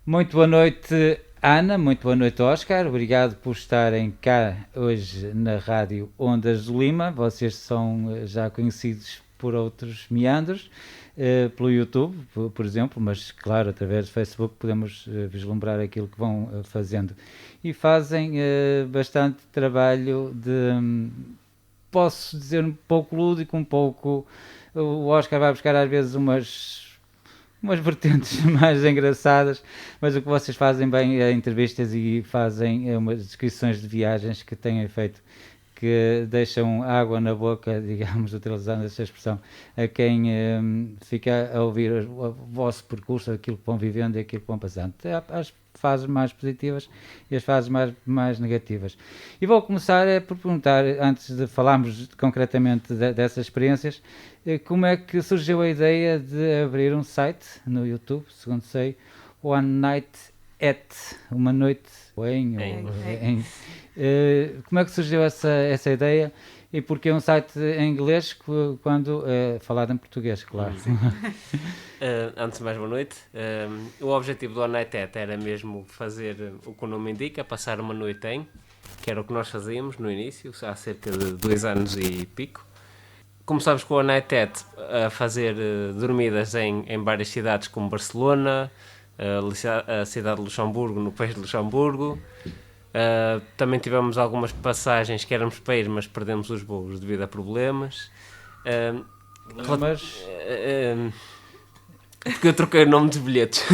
Muito boa noite, Ana. Muito boa noite, Oscar. Obrigado por estarem cá hoje na Rádio Ondas do Lima. Vocês são já conhecidos por outros meandros, pelo YouTube, por exemplo, mas claro, através do Facebook podemos vislumbrar aquilo que vão fazendo. E fazem bastante trabalho de, posso dizer, um pouco lúdico, um pouco... O Oscar vai buscar às vezes umas vertentes mais engraçadas, mas o que vocês fazem bem é entrevistas e fazem umas descrições de viagens que têm feito, que deixam água na boca, digamos, utilizando essa expressão, a quem fica a ouvir o vosso percurso, aquilo que vão vivendo e aquilo que vão passando. As fases mais positivas e as fases mais negativas. E vou começar por perguntar, antes de falarmos concretamente dessas experiências, como é que surgiu a ideia de abrir um site no YouTube, segundo sei, One Night at, uma noite em. Como é que surgiu essa ideia e porquê um site em inglês quando é falado em português, claro? Antes de mais, boa noite. O objetivo do One Night at era mesmo fazer o que o nome indica, passar uma noite em, que era o que nós fazíamos no início, há cerca de 2 anos e pico. Começámos com o One Night at a fazer dormidas em várias cidades como Barcelona, a cidade de Luxemburgo, no país de Luxemburgo. Também tivemos algumas passagens que éramos para ir, mas perdemos os voos devido a problemas. Porque eu troquei o nome dos bilhetes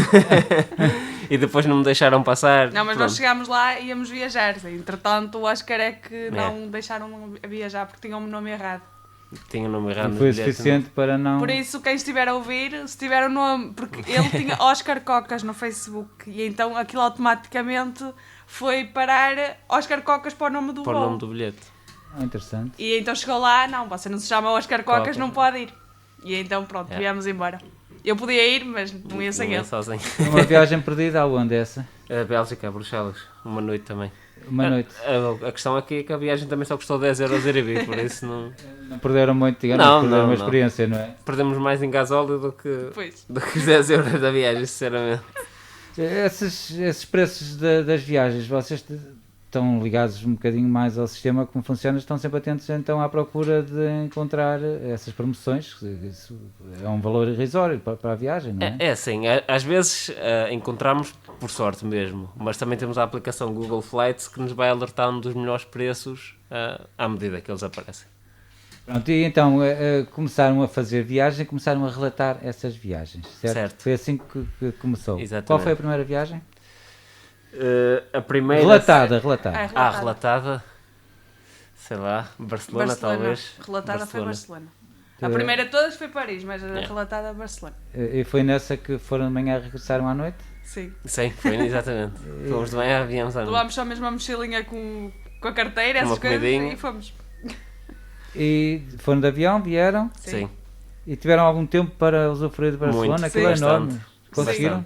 e depois não me deixaram passar. Não, mas nós chegámos lá e íamos viajar. Entretanto, o Oscar é que não deixaram viajar porque tinham o nome errado. Tinha o nome errado. Não foi suficiente para não... Por isso, quem estiver a ouvir, se tiver o nome... Porque ele tinha Oscar Cocas no Facebook e então aquilo automaticamente foi parar Oscar Cocas para o nome do voo. Para o nome do bilhete. Interessante. E então chegou lá, não, você não se chama Oscar Cocas, não pode ir. E então pronto, viemos embora. Eu podia ir, mas não ia sem ele. Sozinho. Uma viagem perdida, aonde é essa? A Bélgica, a Bruxelas, uma noite também. Uma noite. A questão aqui é que a viagem também só custou 10€ ir e vir, por isso não... Não perderam muito, digamos, perderam uma experiência, não é? Perdemos mais em gasóleo do que os 10€ da viagem, sinceramente. Esses preços das viagens, vocês estão ligados um bocadinho mais ao sistema, como funciona, estão sempre atentos então à procura de encontrar essas promoções, isso é um valor irrisório para a viagem, não é? É assim, às vezes encontramos por sorte mesmo, mas também temos a aplicação Google Flights que nos vai alertando dos melhores preços à medida que eles aparecem. Pronto, e então começaram a fazer viagem, começaram a relatar essas viagens, certo? Foi assim que começou. Exatamente. Qual foi a primeira viagem? A primeira... Relatada. Relatada. Sei lá, Barcelona talvez. Relatada Barcelona. foi Barcelona. A primeira de todas foi Paris, mas a relatada Barcelona. E foi nessa que foram de manhã e regressaram à noite? Sim. Sim, foi exatamente. Fomos de manhã, viemos à noite. Levámos só mesmo a mochilinha com a carteira, essas coisas, e fomos. E foram de avião, vieram? Sim. E tiveram algum tempo para usufruir de Barcelona? Muito. Aquilo é enorme. Conseguiram?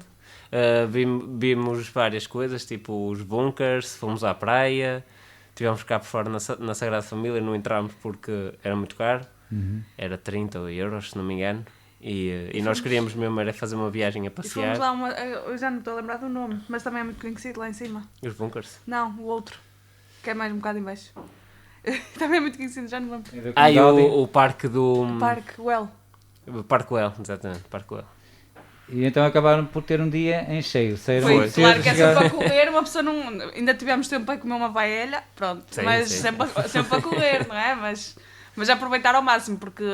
Vimos várias coisas, tipo os bunkers, fomos à praia, tivemos cá por fora na Sagrada Família, não entramos porque era muito caro, era 30€, se não me engano, e nós queríamos mesmo era fazer uma viagem a passear. E fomos lá, eu já não estou a lembrar do nome, mas também é muito conhecido lá em cima. Os bunkers? Não, o outro, que é mais um bocado em baixo. Também é muito conhecido, já não lembro. E o parque do... Parque Well. Parque Well, exatamente, Parque Well. E então acabaram por ter um dia em cheio. Foi, claro que é sempre a correr, uma pessoa não... Ainda tivemos tempo para comer uma paella, pronto, sim, mas sim. Sempre a correr, não é? Mas aproveitar ao máximo, porque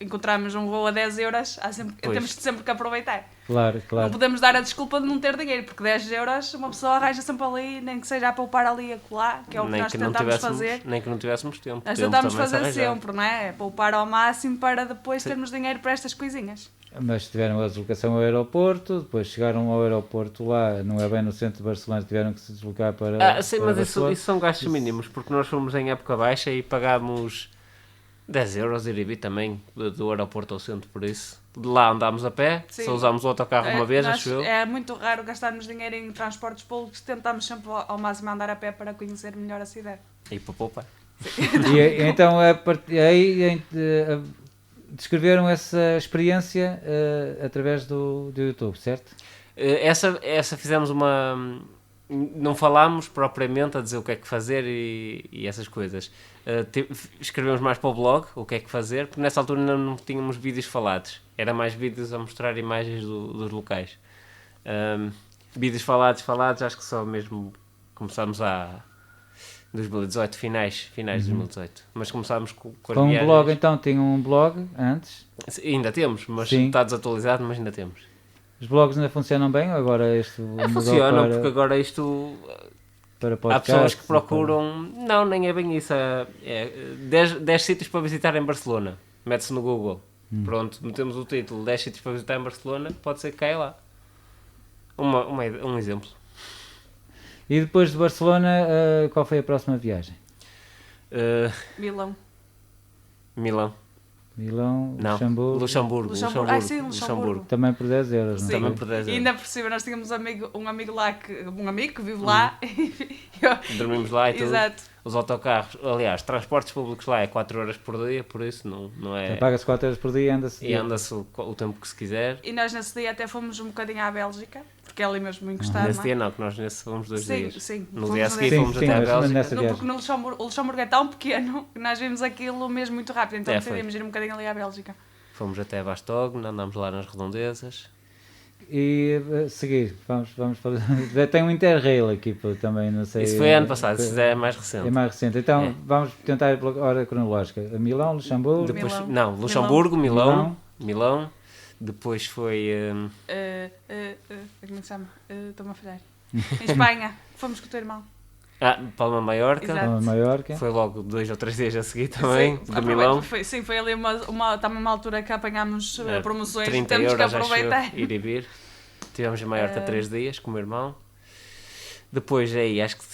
encontramos um voo a 10€, temos sempre que aproveitar. Claro. Não podemos dar a desculpa de não ter dinheiro, porque 10€ uma pessoa arranja sempre ali, nem que seja a poupar ali e acolá, que é o que nós tentamos fazer. Nem que não tivéssemos tempo. Nós tentamos fazer sempre, não é? Poupar ao máximo para depois termos dinheiro para estas coisinhas. Mas tiveram a deslocação ao aeroporto, depois chegaram ao aeroporto lá, não é bem no centro de Barcelona, tiveram que se deslocar para... Sim, mas isso são gastos mínimos, porque nós fomos em época baixa e pagámos 10€ ir e vir também, do aeroporto ao centro, por isso. De lá andámos a pé, sim. Só usámos o autocarro uma vez, acho eu. É muito raro gastarmos dinheiro em transportes públicos, tentamos sempre ao máximo andar a pé para conhecer melhor a cidade. E para poupar. E então, aí descreveram essa experiência através do YouTube, certo? Essa fizemos uma... Não falámos propriamente a dizer o que é que fazer e essas coisas. Escrevemos mais para o blog o que é que fazer, porque nessa altura ainda não tínhamos vídeos falados. Era mais vídeos a mostrar imagens dos locais. Vídeos falados, acho que só mesmo começámos a 2018, finais de 2018. Mas começámos com as viagens. Blog, então, tinha um blog antes? Ainda temos, mas Sim. está desatualizado, mas ainda temos. Os blogs ainda funcionam bem ou agora isto funcionam, porque agora isto... Para podcast, há pessoas que procuram... Não, nem é bem isso. 10 sítios para visitar em Barcelona. Mete-se no Google. Pronto, metemos o título 10 sítios para visitar em Barcelona, pode ser que caia lá. Um exemplo. E depois de Barcelona, qual foi a próxima viagem? Milão. Milão, não. Luxemburgo. Sim, Luxemburgo. Também por 10 euros, sim. não Também por 10 euros. E ainda por cima nós tínhamos um amigo lá, que vive lá. Dormimos lá e tudo. Exato. Os autocarros, aliás, transportes públicos lá é 4 horas por dia, por isso não é... Então, paga-se 4 euros por dia e anda-se... E anda-se o tempo que se quiser. E nós nesse dia até fomos um bocadinho à Bélgica, porque é ali mesmo encostado. Nesse dia não, que nós fomos 2 dias. Sim. No dia a seguir fomos até à Bélgica. Porque no o Luxemburgo é tão pequeno que nós vimos aquilo mesmo muito rápido, então decidimos ir um bocadinho ali à Bélgica. Fomos até Bastogne, andámos lá nas redondezas. E a seguir, vamos fazer... Tem um Interrail aqui também, não sei... Isso foi ano passado, isso é mais recente. É mais recente, então vamos tentar pela ordem cronológica. Milão, Luxemburgo... Depois, não, Luxemburgo, Milão. Depois foi... Como é que se chama? Estou-me a falhar. Em Espanha, fomos com o teu irmão. Palma Maiorca. Foi logo 2 ou 3 dias a seguir também, de Milão. Foi ali também uma altura que apanhámos promoções, 30 temos euros, que aproveitar. Acho, ir e vir. Tivemos em Maiorca 3 dias com o meu irmão. Depois acho que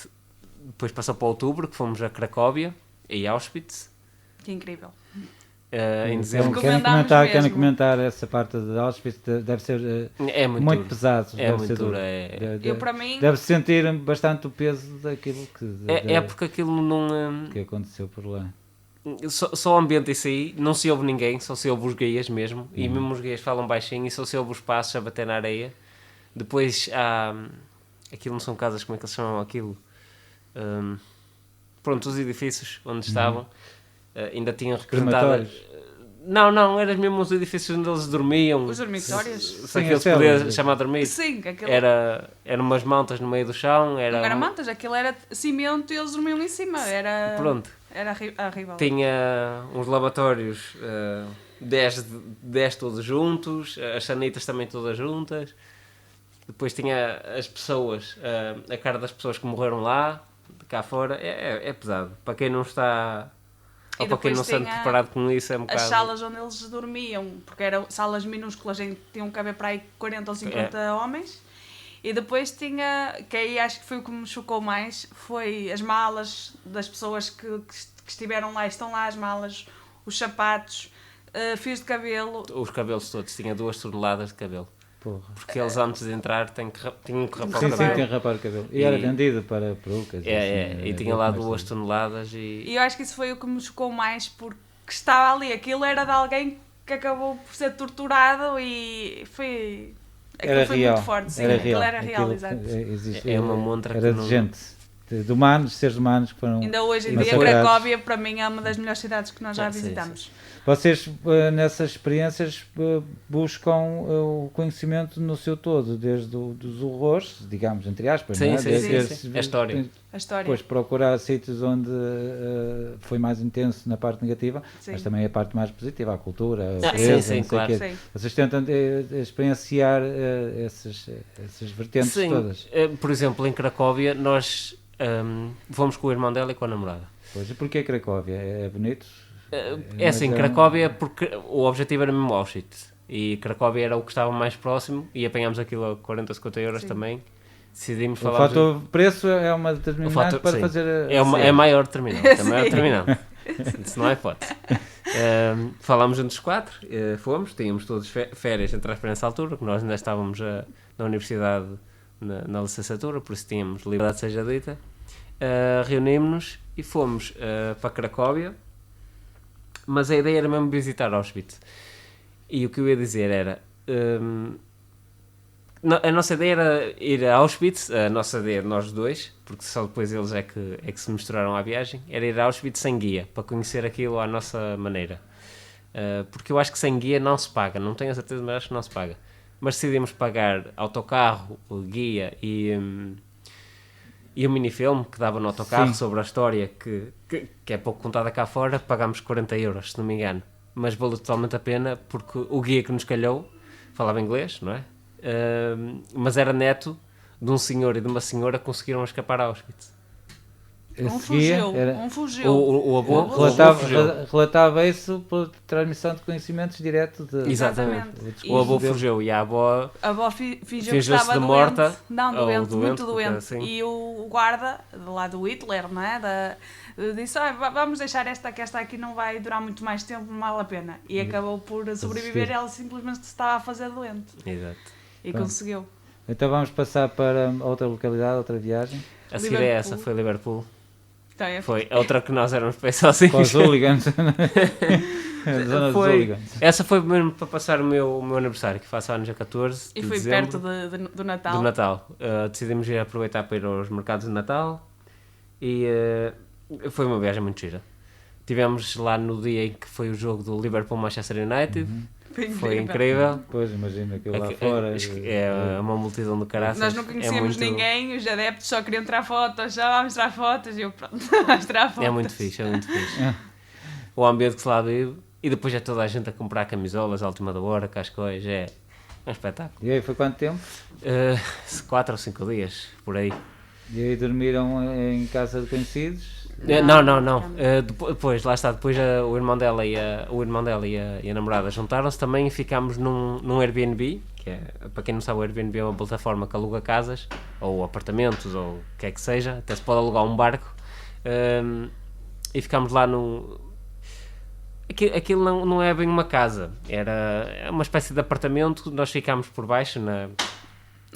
depois passou para outubro, que fomos a Cracóvia e Auschwitz. Que incrível. Em dezembro. Querem comentar essa parte de Auschwitz? Deve ser muito duro. Pesado. É muito duro. Para mim... Deve-se sentir bastante o peso daquilo que... porque aquilo não... que aconteceu por lá. Só o ambiente em si, não se ouve ninguém, só se ouve os guias mesmo. E mesmo os guias falam baixinho e só se ouve os passos a bater na areia. Depois há... Aquilo não são casas, como é que eles chamam aquilo? Pronto, os edifícios onde estavam... ainda tinham representado... Não, eram mesmo os edifícios onde eles dormiam. Os dormitórios? Se aquilo se podia chamar dormir. Sim, aquilo... Eram umas mantas no meio do chão. Não era mantas, aquilo era cimento e eles dormiam em cima. Pronto. Era horrível. Tinha uns lavatórios, 10 todos juntos, as sanitas também todas juntas. Depois tinha as pessoas, a cara das pessoas que morreram lá, cá fora. É pesado. Para quem não está... Ou para quem não se sente preparado com isso, é um bocado... As salas onde eles dormiam, porque eram salas minúsculas, tinham que caber para aí 40 ou 50 homens. E depois tinha, que aí acho que foi o que me chocou mais, foi as malas das pessoas que estiveram lá, estão lá as malas, os sapatos, fios de cabelo. Os cabelos todos, tinha 2 toneladas de cabelo. Porra. Porque eles antes de entrar tinham que rapar o cabelo. Sim, tinham que rapar o cabelo. E era vendido para perucas. E tinha lá 2 toneladas e eu acho que isso foi o que me chocou mais, porque estava ali, aquilo era de alguém que acabou por ser torturado e foi... Aquilo foi muito forte, sim, aquilo era real, exato. É uma montra era de gente, de humanos, de seres humanos que foram... Ainda hoje em dia, Cracóvia, para mim, é uma das melhores cidades que nós já visitamos. Sim. Vocês, nessas experiências, buscam o conhecimento no seu todo, desde os horrores, digamos, entre aspas, sim, não é? Sim. A história. Depois procurar sítios onde foi mais intenso na parte negativa, mas também a parte mais positiva, a cultura, a beleza, claro. Vocês tentam experienciar essas vertentes todas. Por exemplo, em Cracóvia, nós fomos com o irmão dela e com a namorada. Pois, e porquê Cracóvia? É bonito? É assim, Cracóvia, porque o objetivo era mesmo Auschwitz. E Cracóvia era o que estava mais próximo e apanhámos aquilo a 40, 50 euros também. Decidimos falar... O fator preço é uma determinante para fazer... É maior determinante. É maior determinante. Isso não é hipótese. Falámos entre os 4, tínhamos todos férias entre aspas nessa altura, que nós ainda estávamos na universidade na licenciatura, por isso tínhamos liberdade seja dita. Reunimos-nos e fomos para Cracóvia, mas a ideia era mesmo visitar Auschwitz. E o que eu ia dizer era... A nossa ideia era ir a Auschwitz, a nossa ideia de nós dois, porque só depois eles é que se misturaram à viagem, era ir a Auschwitz sem guia, para conhecer aquilo à nossa maneira. Porque eu acho que sem guia não se paga, não tenho a certeza, mas acho que não se paga. Mas decidimos pagar autocarro, guia e o minifilme que dava no autocarro sobre a história, que é pouco contada cá fora, pagámos 40 euros, se não me engano. Mas valeu totalmente a pena, porque o guia que nos calhou falava inglês, não é? Mas era neto de um senhor e de uma senhora que conseguiram escapar a Auschwitz. Um fugiu. O avô relatava isso por transmissão de conhecimentos direto de... Exatamente. O avô fugiu e a avó fingiu que estava de morta. Não, doente, muito doente. Assim. E o guarda, do lado do Hitler, não é? Disse, vamos deixar esta aqui não vai durar muito mais tempo, não vale a pena. E acabou por sobreviver, ela simplesmente se estava a fazer doente. Exato. E conseguiu. Então vamos passar para outra localidade, outra viagem. A seguir é essa, foi Liverpool. Então, foi outra que nós éramos para sozinhos. Com os hooligans. Essa foi mesmo para passar o meu aniversário, que faço anos a 14 e de foi dezembro, perto do Natal. Do Natal. Decidimos ir aproveitar para ir aos mercados de Natal e foi uma viagem muito gira. Tivemos lá no dia em que foi o jogo do Liverpool-Manchester United. Foi incrível. Pois, imagina aquilo lá fora. É uma multidão do caraças. Nós não conhecíamos ninguém, os adeptos só queriam tirar fotos, já vamos tirar fotos, e eu pronto, vamos tirar fotos. É muito fixe. O ambiente que se lá vive, e depois é toda a gente a comprar camisolas à última da hora, cascóis, é um espetáculo. E aí, foi quanto tempo? 4 ou 5 dias, por aí. E aí dormiram em casa de conhecidos? Não. Depois, lá está, depois o irmão dela e a namorada juntaram-se também e ficámos num Airbnb, que é, para quem não sabe, o Airbnb é uma plataforma que aluga casas, ou apartamentos, ou o que é que seja, até se pode alugar um barco, e ficámos lá Aquilo não é bem uma casa, é uma espécie de apartamento, nós ficámos por baixo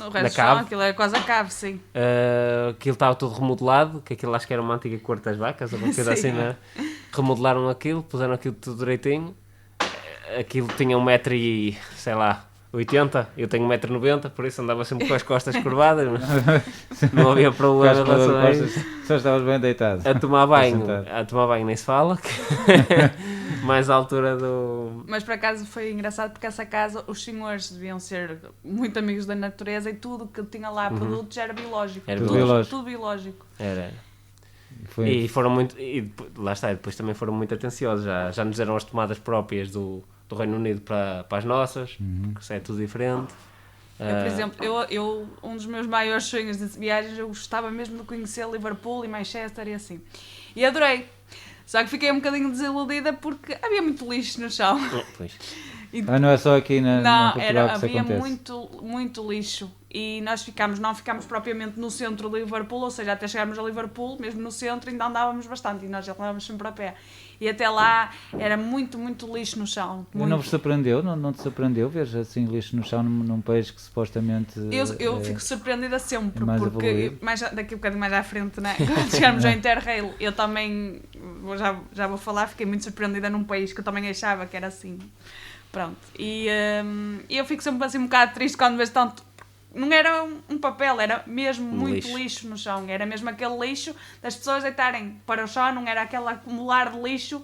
o resto do chão, aquilo é quase a cave, sim. Aquilo estava tudo remodelado, que aquilo acho que era uma antiga corte das vacas, ou uma coisa assim, né? Remodelaram aquilo, puseram aquilo tudo direitinho. Aquilo tinha 1,80 m, eu tenho 1,90 m, por isso andava sempre com as costas curvadas, não havia problema em relação a isso. Só estavas bem deitado. A tomar banho nem se fala, mais à altura do... Mas por acaso foi engraçado porque essa casa, os senhores deviam ser muito amigos da natureza e tudo que tinha lá produtos era biológico. Tudo biológico. Era. E foram muito... E lá está, depois também foram muito atenciosos, já nos deram as tomadas próprias do Reino Unido para as nossas, porque isso é tudo diferente. Por exemplo, eu um dos meus maiores sonhos de viagens, eu gostava mesmo de conhecer Liverpool e Manchester e assim. E adorei. Só que fiquei um bocadinho desiludida porque havia muito lixo no chão. Pois. Não é só aqui na Portugal que isso havia acontece. muito lixo. E nós não ficámos propriamente no centro de Liverpool, ou seja, até chegarmos a Liverpool, mesmo no centro, ainda andávamos bastante e nós já andávamos sempre a pé. E até lá era muito lixo no chão. Não vos surpreendeu? Não te surpreendeu ver assim lixo no chão num país que supostamente... Eu fico surpreendida sempre, porque daqui a um bocadinho mais à frente, né? Quando chegarmos ao Interrail, eu também, já vou falar, fiquei muito surpreendida num país que eu também achava que era assim. Pronto. E eu fico sempre assim um bocado triste quando vejo tanto... Não era um papel, era mesmo muito lixo no chão. Era mesmo aquele lixo das pessoas deitarem para o chão, não era aquele acumular de lixo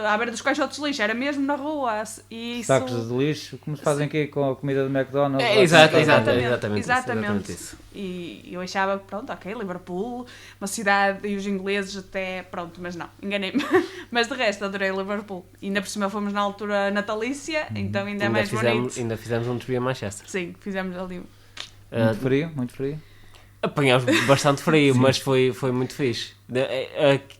à beira dos caixotes de lixo, era mesmo na rua. E isso... Sacos de lixo, como se fazem aqui com a comida do McDonald's. Exatamente isso. E eu achava, pronto, ok, Liverpool, uma cidade, e os ingleses até, pronto, mas não, enganei-me. Mas de resto, adorei Liverpool. E ainda por cima fomos na altura natalícia, então ainda é mais bonito. Ainda fizemos um desvio a Manchester. Sim, fizemos ali... Muito frio. Apanhámos bastante frio, mas foi muito fixe.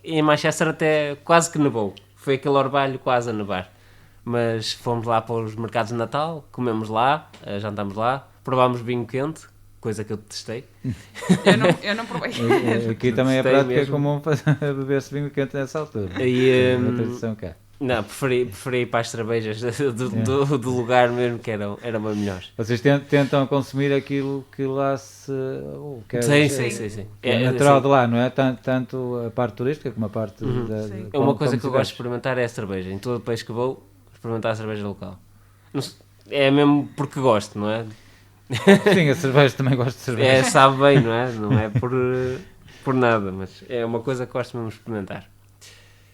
Em Manchester até quase que nevou. Foi aquele orvalho quase a nevar. Mas fomos lá para os mercados de Natal, comemos lá, jantámos lá, provámos vinho quente, coisa que eu detestei. Eu não provei. Aqui também é prática comum beber-se vinho quente nessa altura. É uma tradição cá. Não, preferi ir para as cervejas do lugar mesmo, que eram melhores. Vocês tentam consumir aquilo que lá se... Sim. É natural de lá, não é? Tanto a parte turística como a parte da... Uma coisa que eu gosto de experimentar é a cerveja. Em todo o país que vou, experimentar a cerveja local. É mesmo porque gosto, não é? Sim, a cerveja também gosto de cerveja. Sabe bem, não é? Não é por nada, mas é uma coisa que gosto mesmo de experimentar.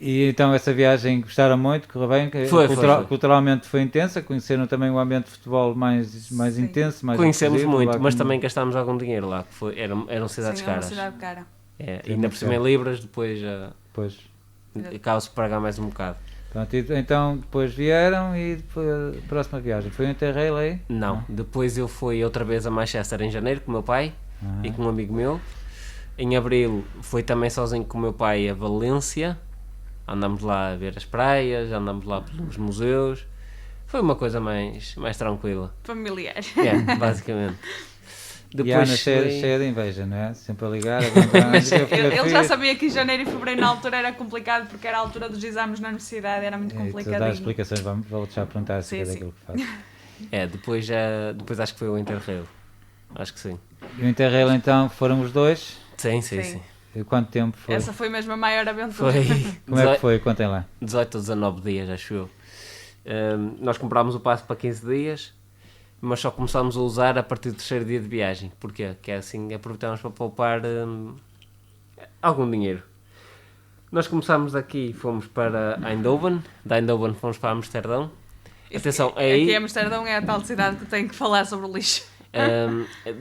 E então essa viagem gostaram muito, correu bem? Foi. Culturalmente foi intensa, conheceram também o ambiente de futebol mais intenso, mais conhecemos inclusivo, muito, mas também gastámos algum dinheiro lá, que eram cidades caras. Sim, uma cidade cara. E ainda por cima em libras, depois acaba-se por pagar mais um bocado. Pronto, então depois vieram e depois a próxima viagem foi o Interrail aí? Não, depois eu fui outra vez a Manchester em janeiro com o meu pai e com um amigo meu. Em abril fui também sozinho com o meu pai a Valência. Andámos lá a ver as praias, andámos lá pelos museus. Foi uma coisa mais tranquila. Familiar. Basicamente. Depois e a Ana cheia de inveja, não é? Sempre a ligar, a brincar. Ele já sabia que janeiro e fevereiro na altura era complicado porque era a altura dos exames na universidade, era muito complicado. Dar explicações, vou já perguntar acerca daquilo que faz. Depois acho que foi o Interrail. Acho que sim. E o Interrail então foram os dois? Sim. E quanto tempo foi? Essa foi mesmo a maior aventura. Como é que foi? Contem lá. 18 ou 19 dias, acho eu. Nós comprámos o passe para 15 dias, mas só começámos a usar a partir do terceiro dia de viagem. Porquê? Que é assim, aproveitamos para poupar algum dinheiro. Nós começámos daqui, fomos para Eindhoven, da Eindhoven fomos para Amsterdão. Atenção, aí... Aqui Amsterdão é a tal cidade que tem que falar sobre o lixo.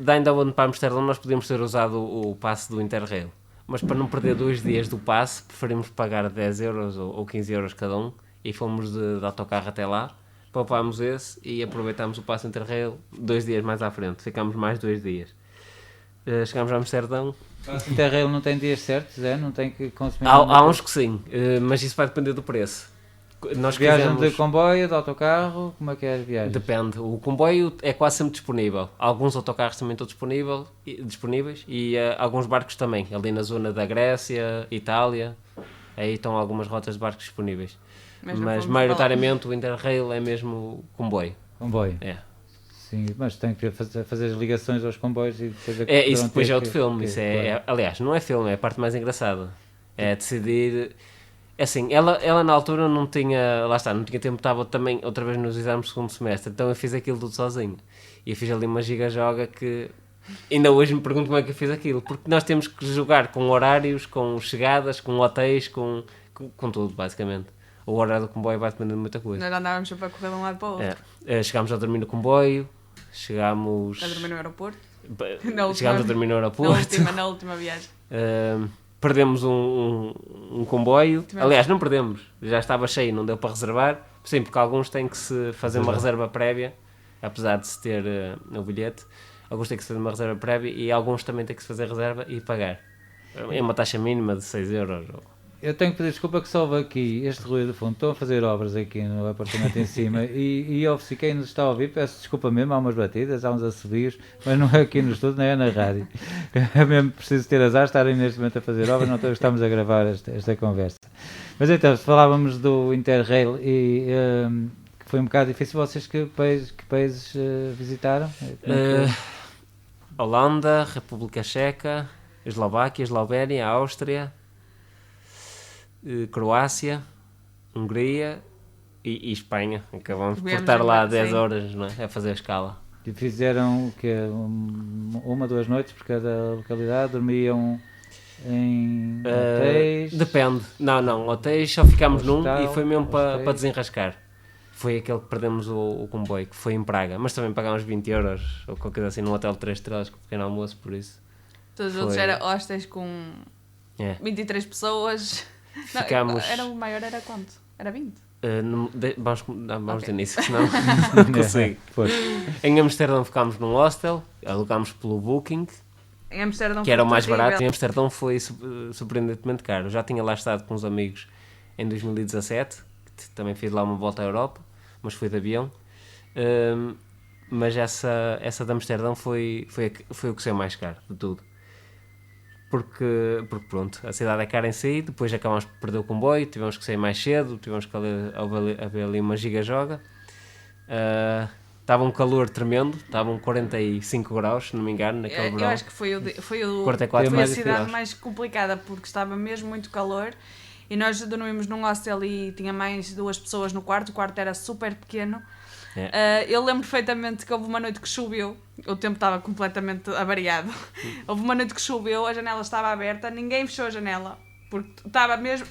Da Eindhoven para Amsterdão nós podíamos ter usado o passe do Interrail, mas para não perder 2 dias do passe preferimos pagar 10 euros ou 15 euros cada um e fomos de autocarro até lá, poupámos esse e aproveitámos o passe Interrail 2 dias mais à frente, ficámos mais 2 dias. Chegámos a Amsterdão. O Interrail não tem dias certos, não tem que consumir? Há uns que sim, mas isso vai depender do preço. Nós viajam de comboio, de autocarro, como é que é a viagem? Depende, o comboio é quase sempre disponível, alguns autocarros também estão disponíveis e alguns barcos também, ali na zona da Grécia, Itália, aí estão algumas rotas de barcos disponíveis, mas maioritariamente o Interrail é mesmo comboio. Comboio? Sim, mas tem que fazer as ligações aos comboios e depois... Isso depois é outro filme, aliás, não é filme, é a parte mais engraçada, é decidir... Assim, ela na altura não tinha, não tinha tempo, estava também outra vez nos exames do segundo semestre, então eu fiz aquilo tudo sozinho. E eu fiz ali uma giga-joga que ainda hoje me pergunto como é que eu fiz aquilo, porque nós temos que jogar com horários, com chegadas, com hotéis, com tudo, basicamente. O horário do comboio vai depender de muita coisa. Nós andávamos sempre a correr de um lado para o outro. Chegámos a dormir no comboio, chegámos... A dormir no aeroporto? Chegámos a dormir no aeroporto. Na última viagem. Perdemos um comboio, aliás não perdemos, já estava cheio, não deu para reservar, sim, porque alguns têm que se fazer uma reserva prévia, apesar de se ter o bilhete, alguns têm que se fazer uma reserva prévia e alguns também têm que se fazer reserva e pagar, é uma taxa mínima de 6 euros. Eu tenho que pedir desculpa que só houve aqui este ruído do fundo, estão a fazer obras aqui no apartamento em cima e quem nos está a ouvir, peço desculpa mesmo, há umas batidas, há uns assobios, mas não é aqui no estúdio, nem é na rádio. É mesmo preciso ter azar, estarem neste momento a fazer obras, não estamos a gravar esta conversa. Mas então, se falávamos do Interrail e que foi um bocado difícil, vocês que países visitaram? Holanda, República Checa, Eslováquia, Eslovénia, Áustria... Croácia, Hungria e Espanha. Acabamos por estar lá 10 horas, não é? A fazer a escala. E fizeram o quê? 1, 2 noites por cada localidade? Dormiam em hotéis? Depende. Não, hotéis só ficámos num e foi mesmo para desenrascar. Foi aquele que perdemos o comboio, que foi em Praga. Mas também pagámos 20 euros ou qualquer coisa assim num hotel de 3 estrelas com pequeno almoço, por isso. Todos os outros eram hostéis com 23 pessoas... Não, o maior era quanto? Era 20? Vamos de início, senão não consigo. Em Amsterdão ficámos num hostel, alugámos pelo Booking, em Amsterdão que era o mais barato. Em Amsterdão foi surpreendentemente caro. Eu já tinha lá estado com uns amigos em 2017, que também fiz lá uma volta à Europa, mas fui de avião. Mas essa de Amsterdão foi o que saiu mais caro de tudo. Porque pronto, a cidade é cara em si, depois acabámos por perder o comboio, tivemos que sair mais cedo, tivemos que haver ali uma giga-joga. Estava um calor tremendo, estavam 45 graus, se não me engano, naquele verão. Eu acho que foi a cidade mais complicada, porque estava mesmo muito calor e nós dormimos num hostel e tinha mais 2 pessoas no quarto, o quarto era super pequeno. Eu lembro perfeitamente que houve uma noite que choveu, o tempo estava completamente avariado. Houve uma noite que choveu, a janela estava aberta, ninguém fechou a janela, porque estava mesmo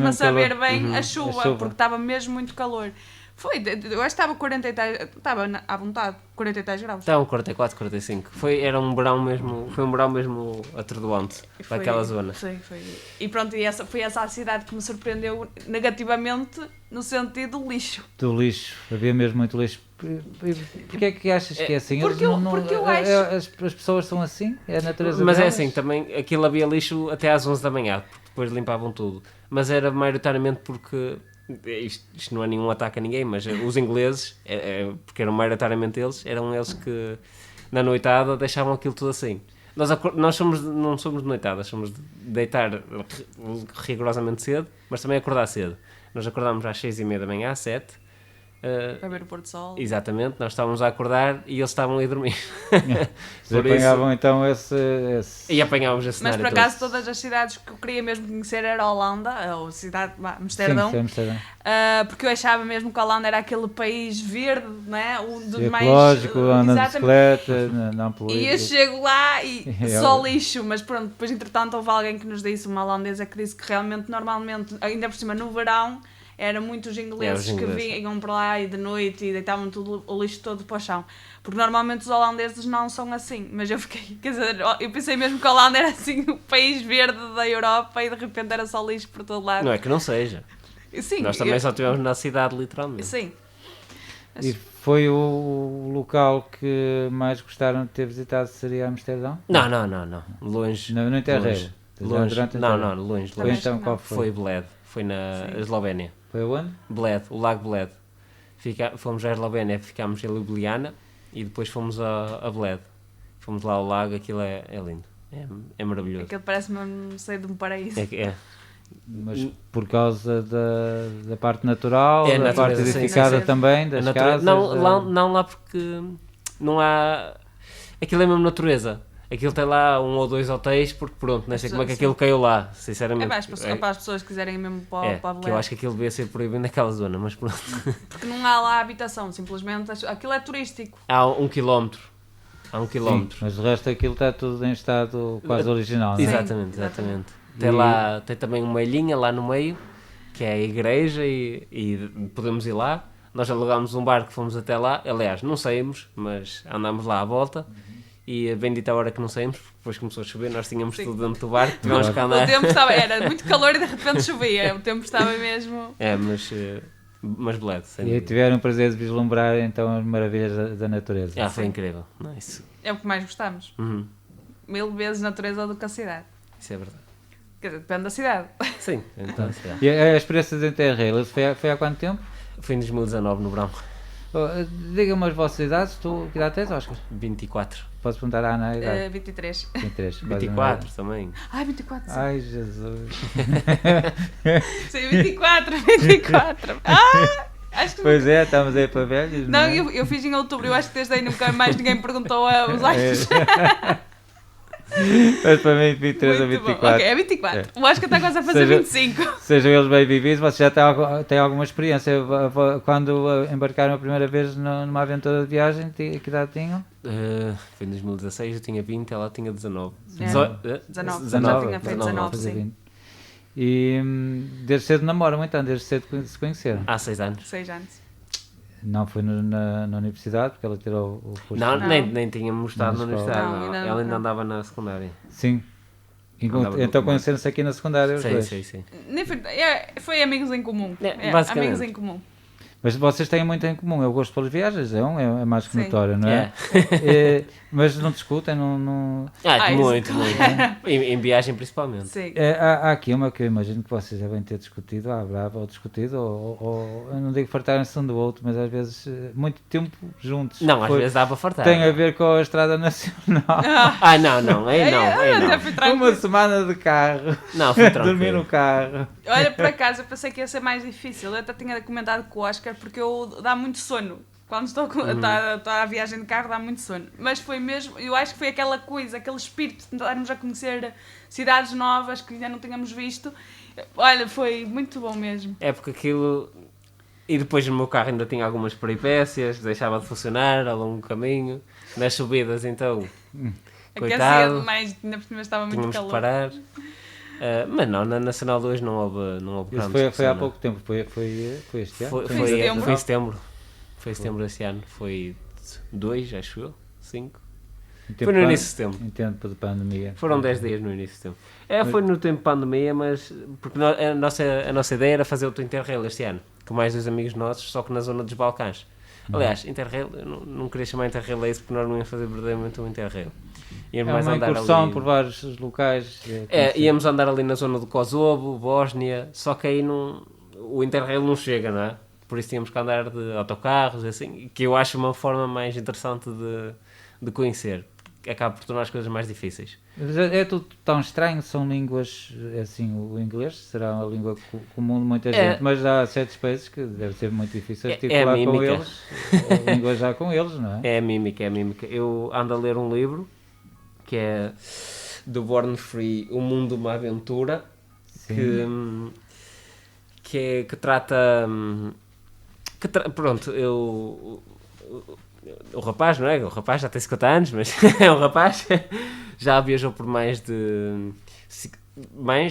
a saber calor. bem a chuva, porque estava mesmo muito calor. Eu acho que estava 40 e tal, estava à vontade, 40 e tal graus. Estavam 44, 45. Era um verão mesmo atordoante para aquela zona. Sim, foi. E pronto, foi essa a cidade que me surpreendeu negativamente no sentido do lixo. Do lixo, havia mesmo muito lixo. Porquê é que achas que é assim? Porque eu acho... As pessoas são assim? É a natureza Mas delas? é assim, também aquilo havia lixo até às 11 da manhã, porque depois limpavam tudo. Mas era maioritariamente porque... Isto não é nenhum ataque a ninguém, mas os ingleses, porque eram maioritariamente eram eles que na noitada deixavam aquilo tudo assim. Nós não somos de noitadas, somos de deitar rigorosamente cedo, mas também acordar cedo. Nós acordámos às 6h30 da manhã, às 7. Para ver o pôr do sol. Exatamente, nós estávamos a acordar e eles estavam ali a dormir. Apanhavam então esse... E apanhávamos esse cenário. Mas por acaso todas as cidades que eu queria mesmo conhecer era a Holanda, ou cidade, Amsterdão. Sim, Amsterdão. Porque eu achava mesmo que a Holanda era aquele país verde, não é? Ecológico, andando de bicicleta, não poluído. E eu chego lá e só lixo, mas pronto, depois entretanto houve alguém que nos disse, uma holandesa que disse que realmente, normalmente, ainda por cima no verão, eram muitos ingleses que vinham para lá e de noite e deitavam tudo, o lixo todo para o chão. Porque normalmente os holandeses não são assim. Mas eu fiquei, quer dizer, eu pensei mesmo que a Holanda era assim o país verde da Europa e de repente era só lixo por todo lado. Não é que não seja. Sim, nós também só estivemos na cidade, literalmente. Sim. E foi o local que mais gostaram de ter visitado, seria Amsterdão? Não. Longe. No Interrail? Longe. Longe. Foi então qual foi? Foi Bled. Foi na Eslovénia. Foi onde? Bled, o Lago Bled. Fomos à Eslovénia, ficámos em Ljubljana e depois fomos a Bled. Fomos lá ao lago, aquilo é lindo. É maravilhoso. Aquilo parece-me um sair de um paraíso. Mas por causa da parte natural, da parte edificada também, das casas? Não lá porque não há... Aquilo é mesmo natureza. Aquilo tem lá 1 ou 2 hotéis, porque pronto, não sei como é que aquilo caiu lá, sinceramente. Para as pessoas que quiserem mesmo para a que eu acho que aquilo devia ser proibido naquela zona, mas pronto. Porque não há lá habitação, simplesmente aquilo é turístico. Há 1 quilómetro. Sim, mas o resto daquilo está tudo em estado quase original, não é? Exatamente. Tem também uma ilhinha lá no meio, que é a igreja e podemos ir lá. Nós alugámos um barco, fomos até lá, aliás, não saímos, mas andámos lá à volta. E a bendita hora que não saímos, porque depois começou a chover, nós tínhamos tudo dentro do barco, tivemos que andar. O tempo era muito calor e de repente chovia, o tempo estava mesmo... Mas Bled. E tiveram o prazer de vislumbrar então as maravilhas da natureza. Foi incrível. Nice. É o que mais gostamos. 1000 vezes natureza do que a cidade. Isso é verdade. Quer dizer, depende da cidade. Sim, então E a experiência de Interrail foi há quanto tempo? Foi em 2019, no verão. Diga-me as vossas idades, que idade tens, Oscar? 24. Posso perguntar à Ana a idade? 23. 24 também. Ai, 24. Sim. Ai, Jesus. Sim, 24. Acho que pois é, estamos aí para velhos. Não, eu fiz em outubro, eu acho que desde aí nunca mais ninguém perguntou os anos. Mas para mim 23 ou 24. Ok, é 24. O Oscar está quase a fazer 25. Sejam eles bem vividos, vocês já têm alguma experiência. Quando embarcaram a primeira vez numa aventura de viagem, que idade tinham? Foi em 2016, eu tinha 20, ela tinha 19. 19. Já tinha feito 19, sim. E desde cedo namoram, então, desde cedo se conheceram? Há 6 anos. 6 anos. Não foi na universidade, porque ela tirou o curso? Não. Nem tínhamos estado na universidade, não. Ela ainda andava na secundária. Sim. Então conheceram-se aqui na secundária os dois? Sim. Foi amigos em comum. Basicamente. Amigos em comum. Mas vocês têm muito em comum, eu gosto pelas viagens, é mais que notório, não é? Mas não discutem, não... Muito. Em viagem principalmente. Sim. Há aqui uma que eu imagino que vocês devem ter discutido à brava, ou discutido, ou eu não digo fartarem-se um do outro, mas às vezes muito tempo juntos. Não, às vezes dá para fartar. Tem a ver com a Estrada Nacional. Não. Uma semana de carro. Não, foi tranquilo. Dormir no carro. Olha, por acaso, eu pensei que ia ser mais difícil. Eu até tinha comentado com o Oscar, porque dá muito sono. Quando estou à viagem de carro, dá muito sono. Mas foi mesmo, eu acho que foi aquela coisa, aquele espírito de estarmos a conhecer cidades novas que ainda não tínhamos visto. Olha, foi muito bom mesmo. É porque aquilo... E depois o meu carro ainda tinha algumas peripécias, deixava de funcionar ao longo do caminho. Nas subidas, então, coitado, mais, ainda por cima estava muito tínhamos calor. que parar. Mas não, na Nacional 2 não houve Isso foi há pouco tempo, foi este ano? Foi em setembro. Foi em setembro desse ano. Foi 2, acho eu, 5. Foi no início de setembro. Em tempo de pandemia. Foram 10 dias no início de setembro. Foi no tempo de pandemia, mas porque a nossa ideia era fazer outro Interrail este ano, com mais 2 amigos nossos, só que na zona dos Balcãs. Aliás, Interrail, eu não queria chamar Interrail a isso porque nós não íamos fazer verdadeiramente um Interrail. Íamos mais uma incursão por vários locais. Íamos andar ali na zona do Kosovo, Bósnia, só que aí o Interrail não chega, não é? Por isso tínhamos que andar de autocarros, assim, que eu acho uma forma mais interessante de conhecer. Acaba por tornar as coisas mais difíceis. É tudo tão estranho, são línguas, assim, o inglês será uma língua comum de muita gente, mas há certos países que deve ser muito difícil articular com eles, linguajar com eles, não é? É a mímica. Eu ando a ler um livro, que é do Born Free, O Mundo de uma Aventura, que trata... pronto, o rapaz, não é? O rapaz já tem 50 anos, mas é um rapaz, já viajou por mais de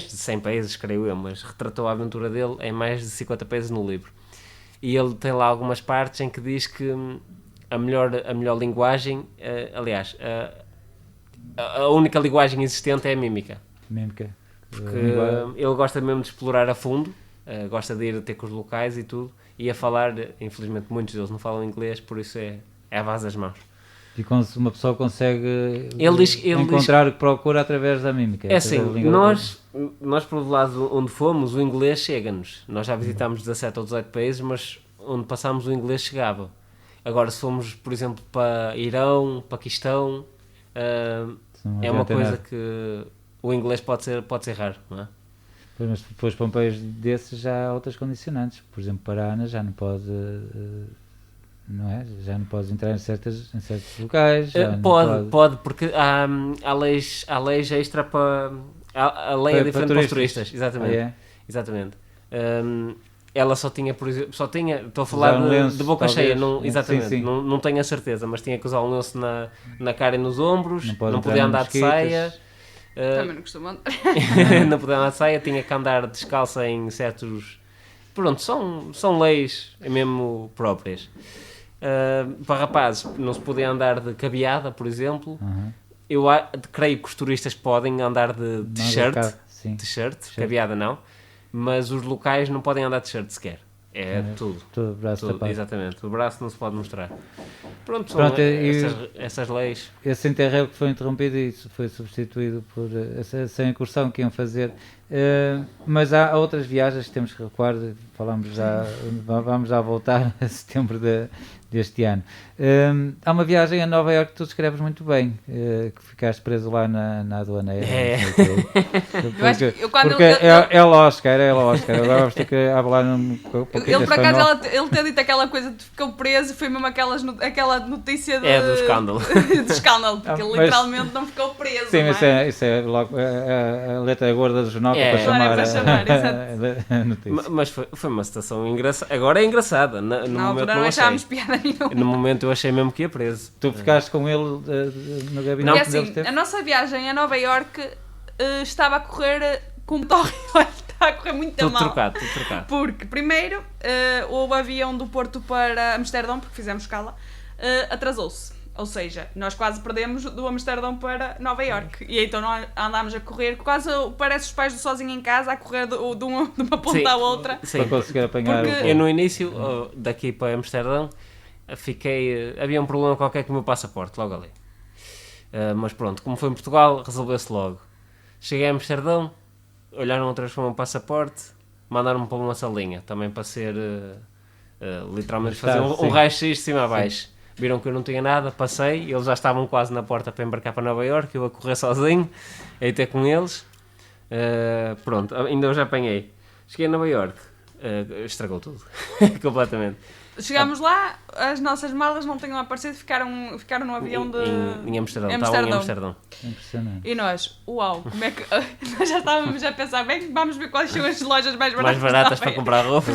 100 países, creio eu, mas retratou a aventura dele em mais de 50 países no livro. E ele tem lá algumas partes em que diz que a melhor linguagem, aliás, a única linguagem existente é a mímica. Porque ele gosta mesmo de explorar a fundo, gosta de ir ter com os locais e tudo, e a falar, infelizmente muitos deles não falam inglês, por isso é a base das mãos. E uma pessoa consegue encontrar o que procura através da mímica. É assim, nós pelo lado onde fomos, o inglês chega-nos. Nós já visitámos 17 ou 18 países, mas onde passámos o inglês chegava. Agora, se formos, por exemplo, para Irão, Paquistão, é uma coisa que o inglês pode ser raro, não é? Mas depois para um país desses já há outras condicionantes. Por exemplo, para a Ana já não pode... não é? Já não podes entrar em certos locais. Pode, porque há leis extra para... A lei é diferente para os turistas. Exatamente. Exatamente. Ela só tinha, por exemplo, estou a falar de boca cheia, exatamente, sim. Não tenho a certeza, mas tinha que usar um lenço na cara e nos ombros, não podia andar de saia. Também não costumo andar. Não podia andar de saia, tinha que andar descalça em certos... Pronto, são leis mesmo próprias. Para rapazes não se podia andar de cabeada, por exemplo. Eu creio que os turistas podem andar de t-shirt, cabeada não, mas os locais não podem andar de t-shirt sequer. Tudo. Todo o braço tapado. Exatamente, o braço não se pode mostrar. Pronto, essas leis. Esse Interrail que foi interrompido e foi substituído por essa incursão que iam fazer. Mas há outras viagens que temos que recuar, vamos já voltar a setembro deste ano. Há uma viagem a Nova Iorque que tu descreves muito bem, que ficaste preso lá na aduaneira. Porque é lógico, agora vamos ter que falar um pouquinho. Ele, por acaso, ele ter dito aquela coisa de ficou preso, foi mesmo aquela notícia do escândalo. Do escândalo, porque ele literalmente não ficou preso. Sim, isso é logo a letra gorda do jornal para chamar a notícia. Mas foi uma situação engraçada. Agora é engraçada. Na altura não achámos piada nenhuma. No momento eu achei mesmo que ia preso. Tu ficaste com ele no gabinete? Não, assim, a nossa viagem a Nova Iorque estava a correr com o torre. Está a correr muito tudo mal. Tudo trocado. Porque, primeiro, o avião do Porto para Amsterdão, porque fizemos escala, atrasou-se. Ou seja, nós quase perdemos do Amsterdão para Nova Iorque. E então nós andámos a correr, quase parece os pais do Sozinho em Casa, a correr de uma ponta à outra. Sim. Para conseguir apanhar porque... Eu no início, daqui para Amsterdão, havia um problema qualquer com o meu passaporte, logo ali. Mas pronto, como foi em Portugal, resolveu-se logo. Cheguei a Amsterdão, olharam outra vez para o meu passaporte, mandaram-me para uma salinha, também para ser, literalmente, fazer um raio-x de cima a baixo. Viram que eu não tinha nada, passei, eles já estavam quase na porta para embarcar para Nova Iorque, eu a correr sozinho, a ir ter com eles. Pronto, ainda eu já apanhei. Cheguei a Nova Iorque, estragou tudo, completamente. Chegámos lá, as nossas malas não tinham aparecido, ficaram no avião em Amsterdão. Estavam em Amsterdão. Impressionante. E nós, uau, como é que... Nós já estávamos a pensar, bem, vamos ver quais são as lojas mais baratas para comprar roupa.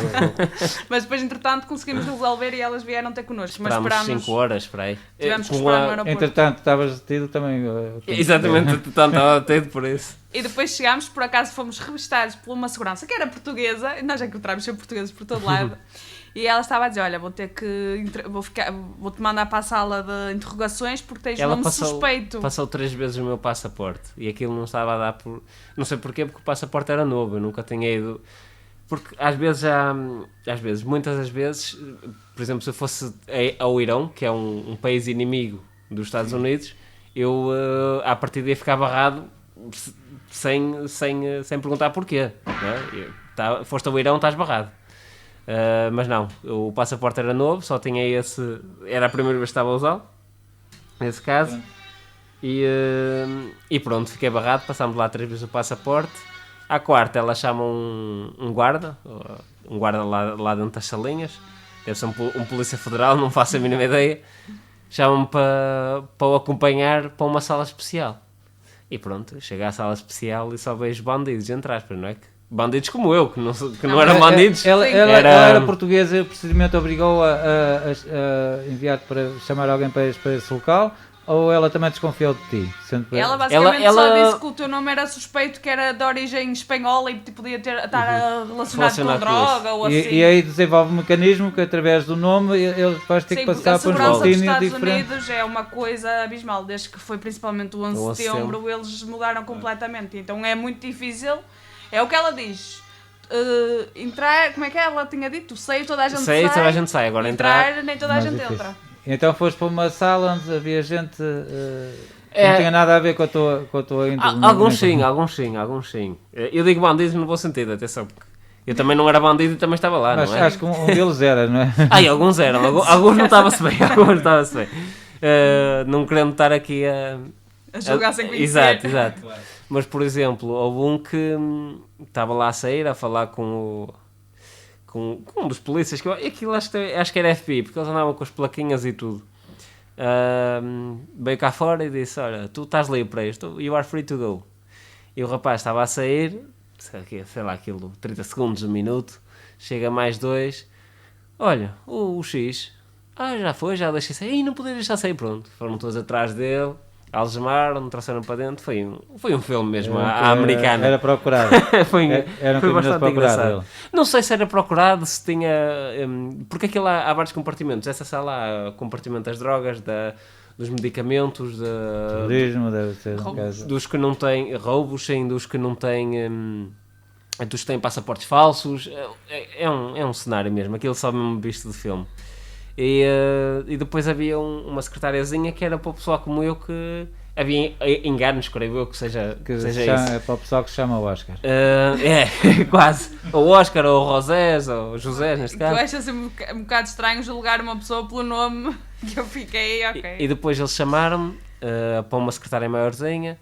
Mas depois, entretanto, conseguimos resolver e elas vieram ter connosco. Mas esperámos 5 horas, para aí. Tivemos que esperar no aeroporto. Entretanto, estavas detido também. Exatamente, estava detido por isso. E depois chegámos, por acaso fomos revistados por uma segurança que era portuguesa, e nós já encontramos sempre portugueses por todo lado. E ela estava a dizer, olha, vou-te mandar para a sala de interrogações porque tens nome suspeito. Passou 3 vezes o meu passaporte e aquilo não estava a dar por... Não sei porquê, porque o passaporte era novo, eu nunca tinha ido... Porque muitas das vezes, por exemplo, se eu fosse ao Irão, que é um país inimigo dos Estados Unidos, eu à partida ia ficar barrado sem perguntar porquê. Não é? Foste ao Irão, estás barrado. Mas não, o passaporte era novo, só tinha esse... Era a primeira vez que estava a usá-lo, nesse caso. E pronto, fiquei barrado, passámos lá 3 vezes o passaporte. À quarta ela chama um guarda lá dentro das salinhas, deve ser um polícia federal, não faço a mínima ideia. Chama-me para o acompanhar para uma sala especial. E pronto, chego à sala especial e só vejo bandidos, entre aspas, não é? Bandidos como eu, que não eram bandidos. Ela era portuguesa e o procedimento obrigou a enviar para chamar alguém para esse local, ou ela também desconfiou de ti? Ela basicamente só disse que o teu nome era suspeito, que era de origem espanhola e podia estar relacionado com droga ou assim. E aí desenvolve um mecanismo que através do nome ele vai ter que passar por um escrutínio diferente. Os Estados Unidos é uma coisa abismal, desde que foi principalmente o 11 de setembro, eles mudaram completamente, então é muito difícil. É o que ela diz. Entrar, como é que ela tinha dito? Toda a gente sai. Toda a gente sai. Agora entrar nem toda a gente entra. Então foste para uma sala onde havia gente que não tinha nada a ver com a tua índole. Alguns sim. Eu digo bandidos no bom sentido, atenção, porque eu também não era bandido e também estava lá, mas não é? Acho que um deles era, não é? Alguns eram. Alguns não estava-se bem. Não querendo estar aqui a julgar sem conhecer. Exato. Mas, por exemplo, houve um que estava lá a sair, a falar com um dos polícias, que aquilo acho que era FBI, porque eles andavam com as plaquinhas e tudo. Veio cá fora e disse, olha, tu estás livre para isto, you are free to go. E o rapaz estava a sair, sei lá, aquilo, 30 segundos, 1 minuto, chega mais 2, olha, o X, já deixei sair, e não podia deixar sair, pronto. Foram todos atrás dele, algemaram, trouxeram para dentro, foi um filme mesmo, à americana. Era procurado. foi bastante engraçado. Não sei se era procurado, se tinha... porque aquilo há vários compartimentos. Essa sala há compartimento das drogas, dos medicamentos, terrorismo, deve ser, dos que não têm roubos, sim, dos que não têm... dos que têm passaportes falsos. É um cenário mesmo, aquilo só mesmo visto de filme. E depois havia uma secretariazinha que era para o pessoal como eu, que havia enganos, creio eu, que seja isso. É para o pessoal que se chama o Oscar. Quase. Ou o Oscar, ou o Rosés, ou o José, neste caso. Eu acho assim um bocado estranho julgar uma pessoa pelo nome que eu fiquei, ok. E depois eles chamaram-me para uma secretária maiorzinha,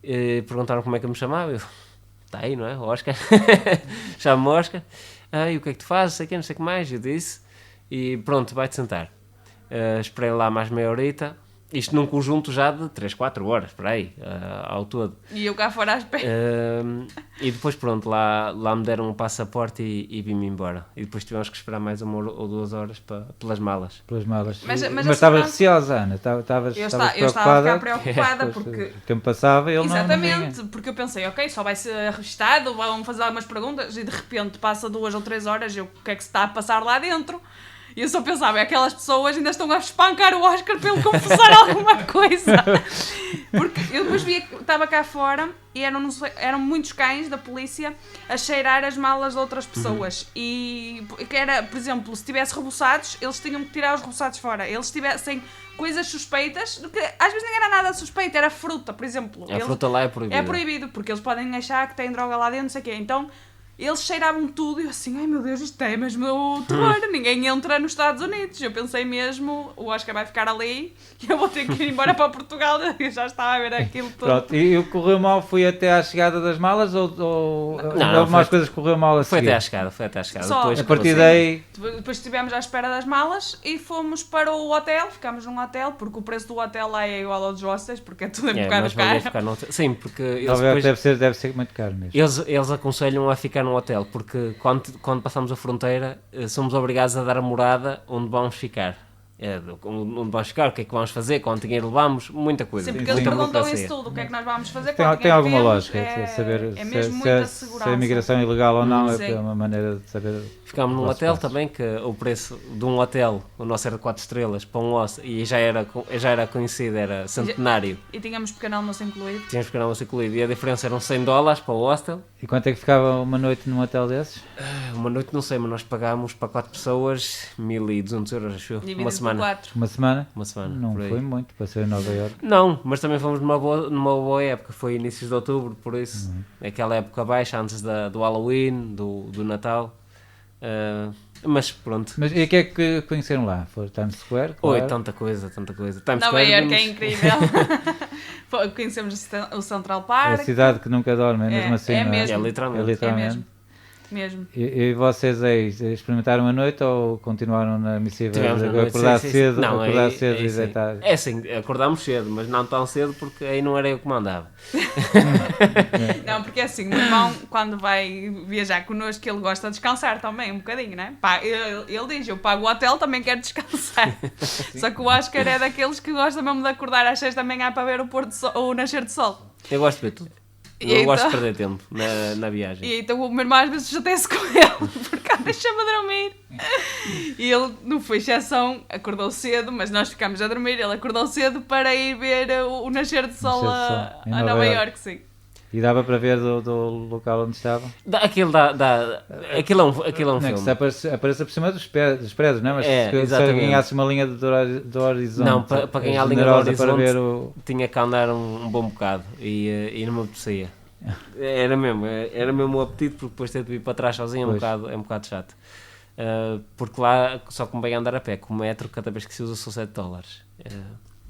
e perguntaram como é que eu me chamava. Eu, está aí, não é? O Oscar. Chamo-me Oscar. E o que é que tu fazes? Não sei o que mais. Eu disse. E pronto, vai-te sentar. Esperei lá mais meia horita. Isto num conjunto já de 3, 4 horas, por aí, ao todo. E eu cá fora à espera. E depois pronto, lá me deram um passaporte e vim-me embora. E depois tivemos que esperar mais 1 ou 2 horas pelas malas. Mas estavas receosa, Ana? Eu estava a ficar preocupada porque... O tempo passava e ele Exatamente, porque eu pensei, ok, só vai ser revistado, vão fazer algumas perguntas e de repente passa 2 ou 3 horas e o que é que se está a passar lá dentro? E eu só pensava, aquelas pessoas ainda estão a espancar o Oscar para ele confessar alguma coisa. Porque eu depois via que estava cá fora e eram muitos cães da polícia a cheirar as malas de outras pessoas. E que era, por exemplo, se tivesse reboçados, eles tinham que tirar os reboçados fora. Eles tivessem coisas suspeitas, que às vezes nem era nada suspeito, era fruta, por exemplo. A fruta lá é proibida. É proibido, porque eles podem achar que tem droga lá dentro, não sei o quê. Então... eles cheiravam tudo e eu assim, ai meu Deus, isto é mesmo o terror, ninguém entra nos Estados Unidos. Eu pensei mesmo, o Oscar vai ficar ali e eu vou ter que ir embora para Portugal. Eu já estava a ver aquilo tudo. Pronto, e o que correu mal foi até à chegada das malas ou Não, algumas coisas que correu mal a Foi seguir? até à chegada. Só- Depois A partir que daí, Depois estivemos à espera das malas e fomos para o hotel, ficámos num hotel, porque o preço do hotel lá é igual ao dos hostels, porque é tudo um bocado mas valia caro. ficar no hotel. Sim, porque eles Nova Iorque depois... deve ser muito caro mesmo. Eles aconselham a ficar num hotel, porque quando passamos a fronteira somos obrigados a dar a morada onde vamos ficar. Onde vamos ficar, o que é que vamos fazer, quanto dinheiro levamos, muita coisa. Sim, porque Sim, eles sim. perguntam isso tudo, o que é que nós vamos fazer, Tem, quanto tem dinheiro alguma temos, lógica, saber é mesmo se muita é segurança. imigração ilegal ou não, Sim. é uma maneira de saber. Ficámos num Posso hotel passar. também, que o preço de um hotel, o nosso era 4 estrelas, para um hostel, e já era conhecido, era centenário. E tínhamos pequeno almoço incluído. Tínhamos que não incluído, e a diferença eram $100 para o hostel. E quanto é que ficava uma noite num hotel desses? Uma noite não sei, mas nós pagámos para 4 pessoas 1.200 euros, acho eu. Dividido Uma por semana. 4. Uma semana? Uma semana. Não por aí. foi muito para ser em Nova Iorque. Não, mas também fomos numa boa época, foi inícios de outubro, por isso, aquela época baixa, antes do Halloween, do Natal. Mas pronto. Mas e o que é que conheceram lá? Foi Times Square? Oi, Claro. tanta coisa. Times Nova Square Iorque é vimos- incrível. Conhecemos o Central A Park. cidade que nunca dorme, é mesmo É, assim, é não é? mesmo. É literalmente. É literalmente. Mesmo. E vocês aí experimentaram a noite ou continuaram na missiva Tivemos a de noite, acordar sim, sim, cedo, sim. Não, acordar cedo aí e sim. deitar? É assim, acordámos cedo, mas não tão cedo porque aí não era eu que mandava. Não, porque assim, o meu irmão, quando vai viajar connosco, ele gosta de descansar também, um bocadinho, né? Pá, ele diz, eu pago o hotel, também quero descansar. Só que o Oscar é daqueles que gosta mesmo de acordar às 6 da manhã para ver o pôr do sol, o nascer do sol. Eu gosto de ver tudo. E Eu gosto de então- perder tempo na viagem. E então o meu irmão às vezes chateia-se com ele, porque deixa-me dormir. E ele, não foi exceção, acordou cedo, mas nós ficámos a dormir, ele acordou cedo para ir ver o nascer do sol Nascer do a sol, em Nova Nova Iorque. Iorque, sim. E dava para ver do local onde estavam? Aquilo é um Não é que filme. se apareça por cima dos prédios, não é? Mas É, se exatamente. ganhasse uma linha do horizonte, Não, para ganhar a é linha do generosa para horizonte, ver o... tinha que andar um bom bocado e não me apetecia. Era mesmo o apetite, porque depois ter de vir para trás sozinho Pois. é um bocado chato. Porque lá só convém andar a pé, com o metro, cada vez que se usa são $7.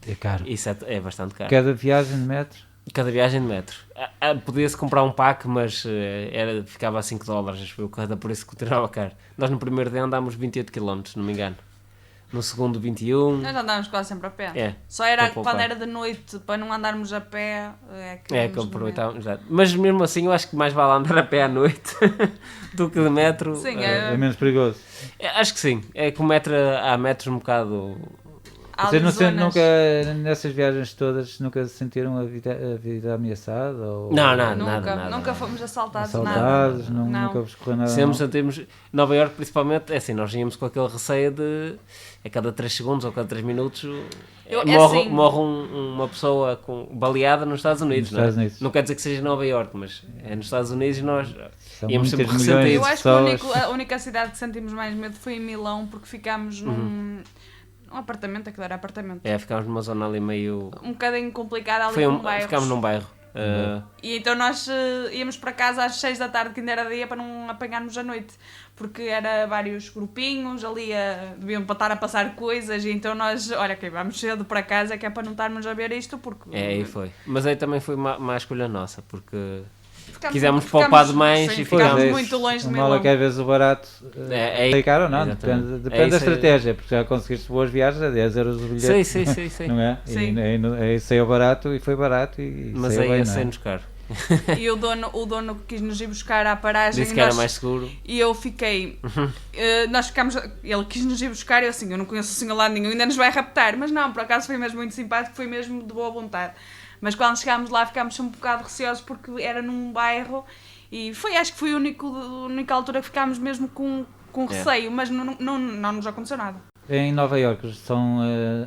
É caro. Isso é bastante caro. Cada viagem de metro? Cada viagem de metro. Podia-se comprar um pack, mas ficava a $5, acho eu, por isso continuava caro. Nós no primeiro dia andámos 28 km, se não me engano. No segundo 21. Nós andávamos quase sempre a pé. É, Só era para poupar. quando era de noite, para não andarmos a pé. Que íamos de aproveitávamos. Exato. Mas mesmo assim eu acho que mais vale andar a pé à noite do que de metro. Sim, É menos perigoso. Acho que sim. É que o metro, há metros um bocado. Há Vocês ali zonas- nunca, nessas viagens todas, nunca sentiram a vida ameaçada? Ou Não, nada. Nunca fomos assaltados, assaltados? nada. Nunca vos correu nada? Sempre mal? sentimos. Nova Iorque, principalmente, é assim, nós íamos com aquele receio de a cada 3 segundos ou cada 3 minutos assim- morre uma pessoa baleada nos Estados Unidos. Nos Não é? Estados Unidos. Não quer dizer que seja Nova Iorque, mas é nos Estados Unidos e nós São íamos sempre muitas milhões de Eu ressentidos. acho que pessoas. a única cidade que sentimos mais medo foi em Milão, porque ficámos num apartamento, aquilo era apartamento. Ficámos numa zona ali meio. Um bocadinho complicado ali com bairros. Ficámos num bairro. E então nós íamos para casa às 6 da tarde, que ainda era dia, para não apanharmos a noite. Porque era vários grupinhos, ali deviam estar a passar coisas, e então nós, olha, ok, vamos cedo para casa, que é para não estarmos a ver isto, porque... Aí foi. Mas aí também foi uma escolha nossa, porque ficámos- quisemos ficámos- poupar demais sim, e ficámos ficámos- muito longe de O mal é Milão. que às vezes o barato É caro ou não, exatamente. depende É da isso aí. estratégia, porque já conseguiste boas viagens a 10 euros o bilhete, Sim. não é? Sim. E saiu barato e foi barato e Mas saiu aí bem, ia não é? ser-nos caro. E o dono quis nos ir buscar à paragem Disse e que era nós- mais seguro. E eu fiquei. Nós ficámos. Ele quis nos ir buscar e eu assim, eu não conheço o senhor lá nenhum, ainda nos vai raptar. Mas não, por acaso foi mesmo muito simpático, foi mesmo de boa vontade. Mas quando chegámos lá ficámos um bocado receosos porque era num bairro e acho que foi a única altura que ficámos mesmo com receio, mas não nos aconteceu nada. Em Nova Iorque são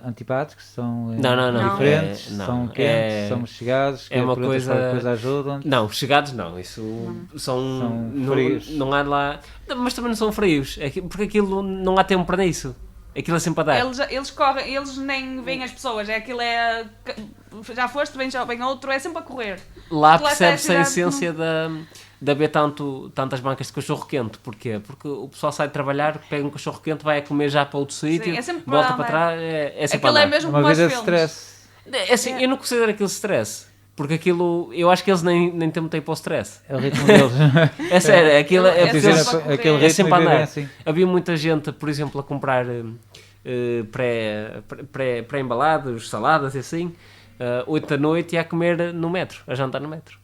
antipáticos, são Não. diferentes, Não. são quentes, são chegados, é uma perguntas coisa- qualquer coisa ajudam. Não, chegados não. Isso São frios. não há lá. Mas também não são frios. Porque aquilo não há tempo para isso. Aquilo é sempre a dar. Eles correm, eles nem veem as pessoas, aquilo é... Já foste, vem outro, é sempre a correr. Lá percebe-se a essência de haver tantas bancas de cachorro-quente. Porquê? Porque o pessoal sai de trabalhar, pega um cachorro-quente, vai a comer já para outro sítio, volta para trás, é sempre aquilo a é andar. mesmo Uma como os vida de filmes. stress. É assim, eu não considero aquilo stress. Porque aquilo, eu acho que eles nem têm para o stress. É o ritmo deles. É sério, aquilo é porque sempre eles- a correr. aquele é ritmo sempre a e vivem andar. assim. Havia muita gente, por exemplo, a comprar pré-embalados, saladas e assim, 8 da noite e a comer no metro, a jantar no metro.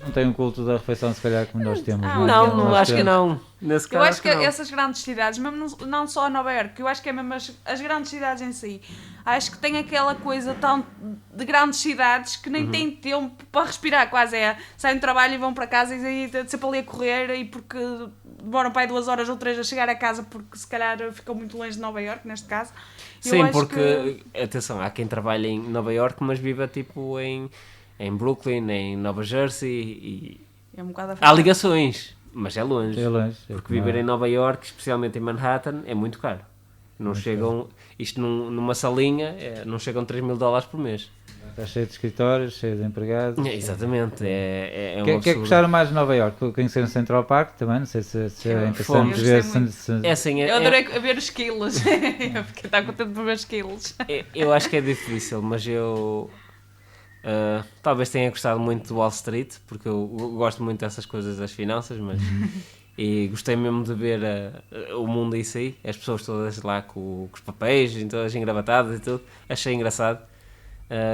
Não tem um culto da refeição, se calhar, como nós temos. Ah, é? Não, Nós acho que temos. não. Nesse Eu caso, acho que não. essas grandes cidades, mesmo não só Nova Iorque, eu acho que é mesmo as grandes cidades em si, acho que tem aquela coisa tão de grandes cidades que nem têm tempo para respirar, quase saem do trabalho e vão para casa e sempre ali a correr e porque demoram para aí 2 horas ou 3 a chegar a casa porque se calhar ficam muito longe de Nova Iorque neste caso. Eu Sim, acho porque, atenção, há quem trabalhe em Nova Iorque, mas viva tipo em Brooklyn, em Nova Jersey e é um bocado há ligações, mas é longe. É longe. Porque viver em Nova Iorque, especialmente em Manhattan, é muito caro. Não chegam, isto numa salinha, não chegam $3.000 por mês. Está cheio de escritórios, cheio de empregados. Exatamente, é um O que é que absurdo. gostaram mais de Nova Iorque? Conhecer o Central Park também, não sei se é interessante Fomos. ver. Eu gostei se- É assim, Eu adorei ver os quilos. Eu fiquei tão contente por ver os quilos. eu acho que é difícil, mas eu talvez tenha gostado muito do Wall Street, porque eu gosto muito dessas coisas das finanças, mas e gostei mesmo de ver o mundo em si, as pessoas todas lá com os papéis, todas engravatadas e tudo, achei engraçado.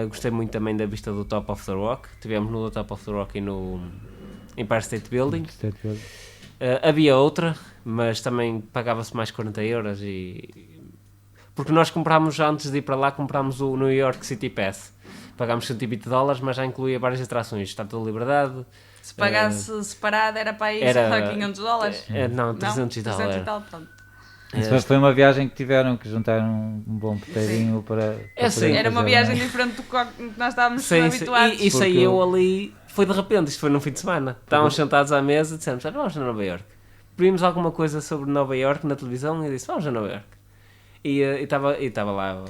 Gostei muito também da vista do Top of the Rock, tivemos no Top of the Rock e no Empire State Building. Havia outra, mas também pagava-se mais 40 euros porque nós comprámos, antes de ir para lá, comprámos o New York City Pass. Pagámos $120, mas já incluía várias atrações, Estátua da Liberdade. Se pagasse separado era para aí Era- $500. Não, 300 e tal. 300 e era. tal, pronto. Isso foi uma viagem que tiveram, que juntaram um bom peteirinho para É sim. poderem Era uma fazer, viagem não é? diferente do que nós estávamos Sim, sim. habituados. E Porque saiu ali, foi de repente, isto foi num fim de semana. Estávamos sentados à mesa e dissemos, vamos a Nova Iorque. Vimos alguma coisa sobre Nova Iorque na televisão e eu disse, vamos a Nova Iorque. E estava lá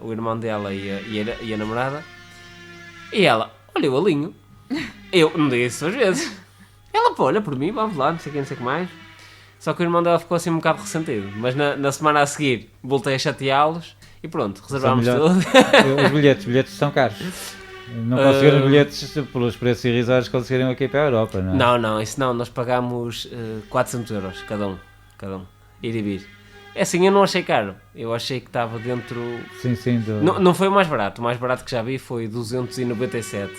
o irmão dela e a namorada. E ela, olha o alinho. Eu não digo isso 2 vezes. Ela, pô, olha por mim, vamos lá, não sei o que, não sei o que mais. Só que o irmão dela ficou assim um bocado ressentido. Mas na semana a seguir voltei a chateá-los e pronto, reservámos melhor. tudo. Os bilhetes são caros. Não conseguiram os bilhetes pelos preços irrisórios que conseguiram aqui para a Europa, não é? Não, isso não, nós pagámos 400 euros cada um, ir e vir. É assim, eu não achei caro, eu achei que estava dentro... Sim. Não foi o mais barato que já vi foi 297.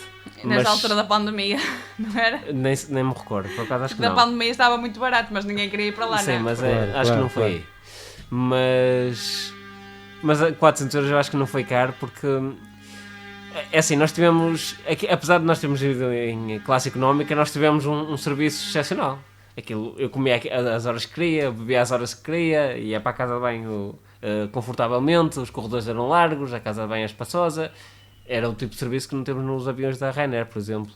Nesta mas altura da pandemia, não era? nem me recordo, por acaso acho que Da não. pandemia estava muito barato, mas ninguém queria ir para lá, Sim, não é? mas Claro, acho que não foi claro. aí. Mas a 400 euros eu acho que não foi caro porque... É assim, nós tivemos, apesar de nós termos ido em classe económica, nós tivemos um serviço excepcional. Aquilo, eu comia as horas que queria, bebia as horas que queria, ia para a casa de banho confortavelmente, os corredores eram largos, a casa de banho é espaçosa. Era o tipo de serviço que não temos nos aviões da Ryanair, por exemplo.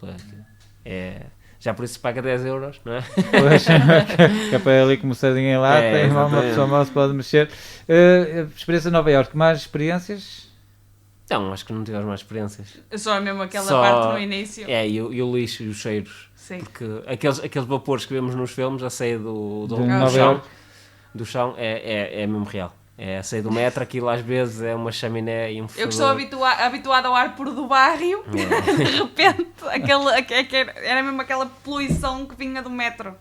Já por isso se paga 10 euros, não é? Pois, que é para ali começadinho em lá, É, tem uma exatamente. pessoa mal se pode mexer. Experiência em Nova Iorque, mais experiências? Não, acho que não tivemos mais experiências. Só mesmo aquela Só- parte no início. E o lixo e os cheiros. Sim. Porque aqueles vapores que vemos nos filmes, a sair do De Nova chão, Iorque. do chão é mesmo real. É a sair do metro, aquilo às vezes é uma chaminé e um Eu fedor. que estou habituada ao ar puro do barrio, de repente, era mesmo aquela poluição que vinha do metro.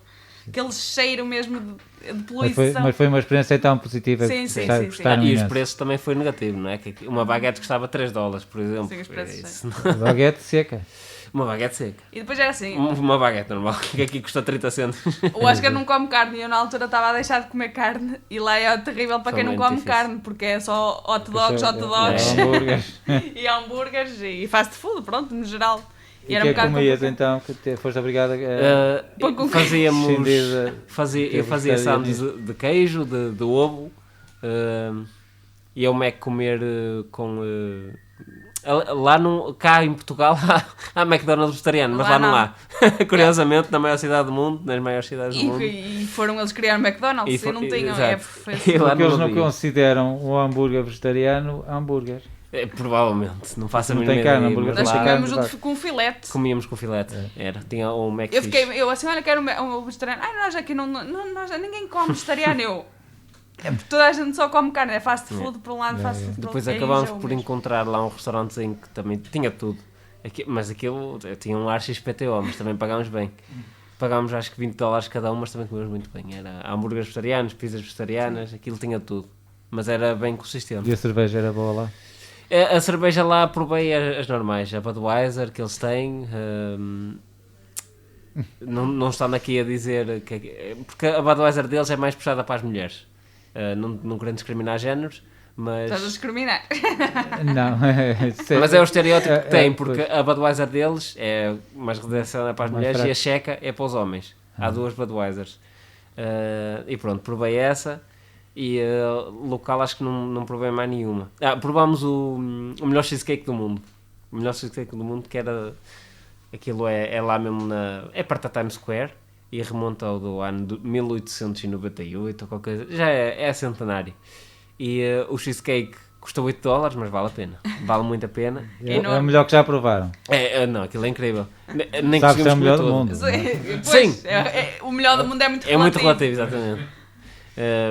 Aquele cheiro mesmo de poluição. Mas foi uma experiência tão positiva Sim, que sim, gostaram- sim, sim. gostaram E os imenso. preços também foi negativo, não é? Que uma baguete custava $3, por exemplo. Sim, os preços, Isso sim. não- Baguete seca. Uma baguete seca. E depois era assim, Uma baguete normal, que aqui custa 30 cêntimos. o Oscar não come carne e eu na altura estava a deixar de comer carne e lá é terrível para quem não Foi come muito difícil. carne porque é só hot dogs Hambúrgueres. e hambúrgueres e fast food, pronto, no geral. E era o que um é que bocado comias complicado. então, que foste obrigada a... Pão com Fazíamos. Escindida. Eu fazia sandes de queijo, de ovo. E eu Mac comer com Lá cá em Portugal há McDonald's vegetariano, mas lá não há. Curiosamente, na maior cidade do mundo, nas maiores cidades do mundo. E foram eles criar McDonald's e não tinham. Porque eles não consideram o hambúrguer vegetariano hambúrguer. Provavelmente, não faço a mínima ideia. Nós comíamos junto com filete. Comíamos com filete, era. Tinha um Mac eu assim, olha, quero um vegetariano. Nós aqui ninguém come vegetariano. Toda a gente só come carne, é fast food por um lado, fast food por outro. Depois acabámos por encontrar lá um restaurantezinho que também tinha tudo. Mas aquilo tinha um ar XPTO, mas também pagámos bem. Pagámos acho que $20 cada um, mas também comemos muito bem. Era hambúrgueres vegetarianos, pizzas vegetarianas, aquilo tinha tudo. Mas era bem consistente. E a cerveja era boa lá? A cerveja lá provei as normais, a Budweiser que eles têm. Não estando aqui a dizer porque a Budweiser deles é mais puxada para as mulheres. Não querendo discriminar géneros, mas... Estás a discriminar? Não. Mas é o estereótipo que tem, porque a Budweiser deles é mais redirecionada para as mulheres e a checa é para os homens. Há duas Budweisers. E pronto, provei essa e local acho que não provei mais nenhuma. Provámos o melhor cheesecake do mundo. O melhor cheesecake do mundo, que era... Aquilo é lá mesmo é perto da Times Square. E remonta ao do ano de 1898 ou qualquer coisa, já é centenário. E o cheesecake custa $8, mas vale a pena, vale muito a pena. É o melhor que já provaram. Não, aquilo é incrível. Nem sabes que é o melhor do mundo. Sim. O melhor do mundo é muito relativo. É muito relativo, exatamente.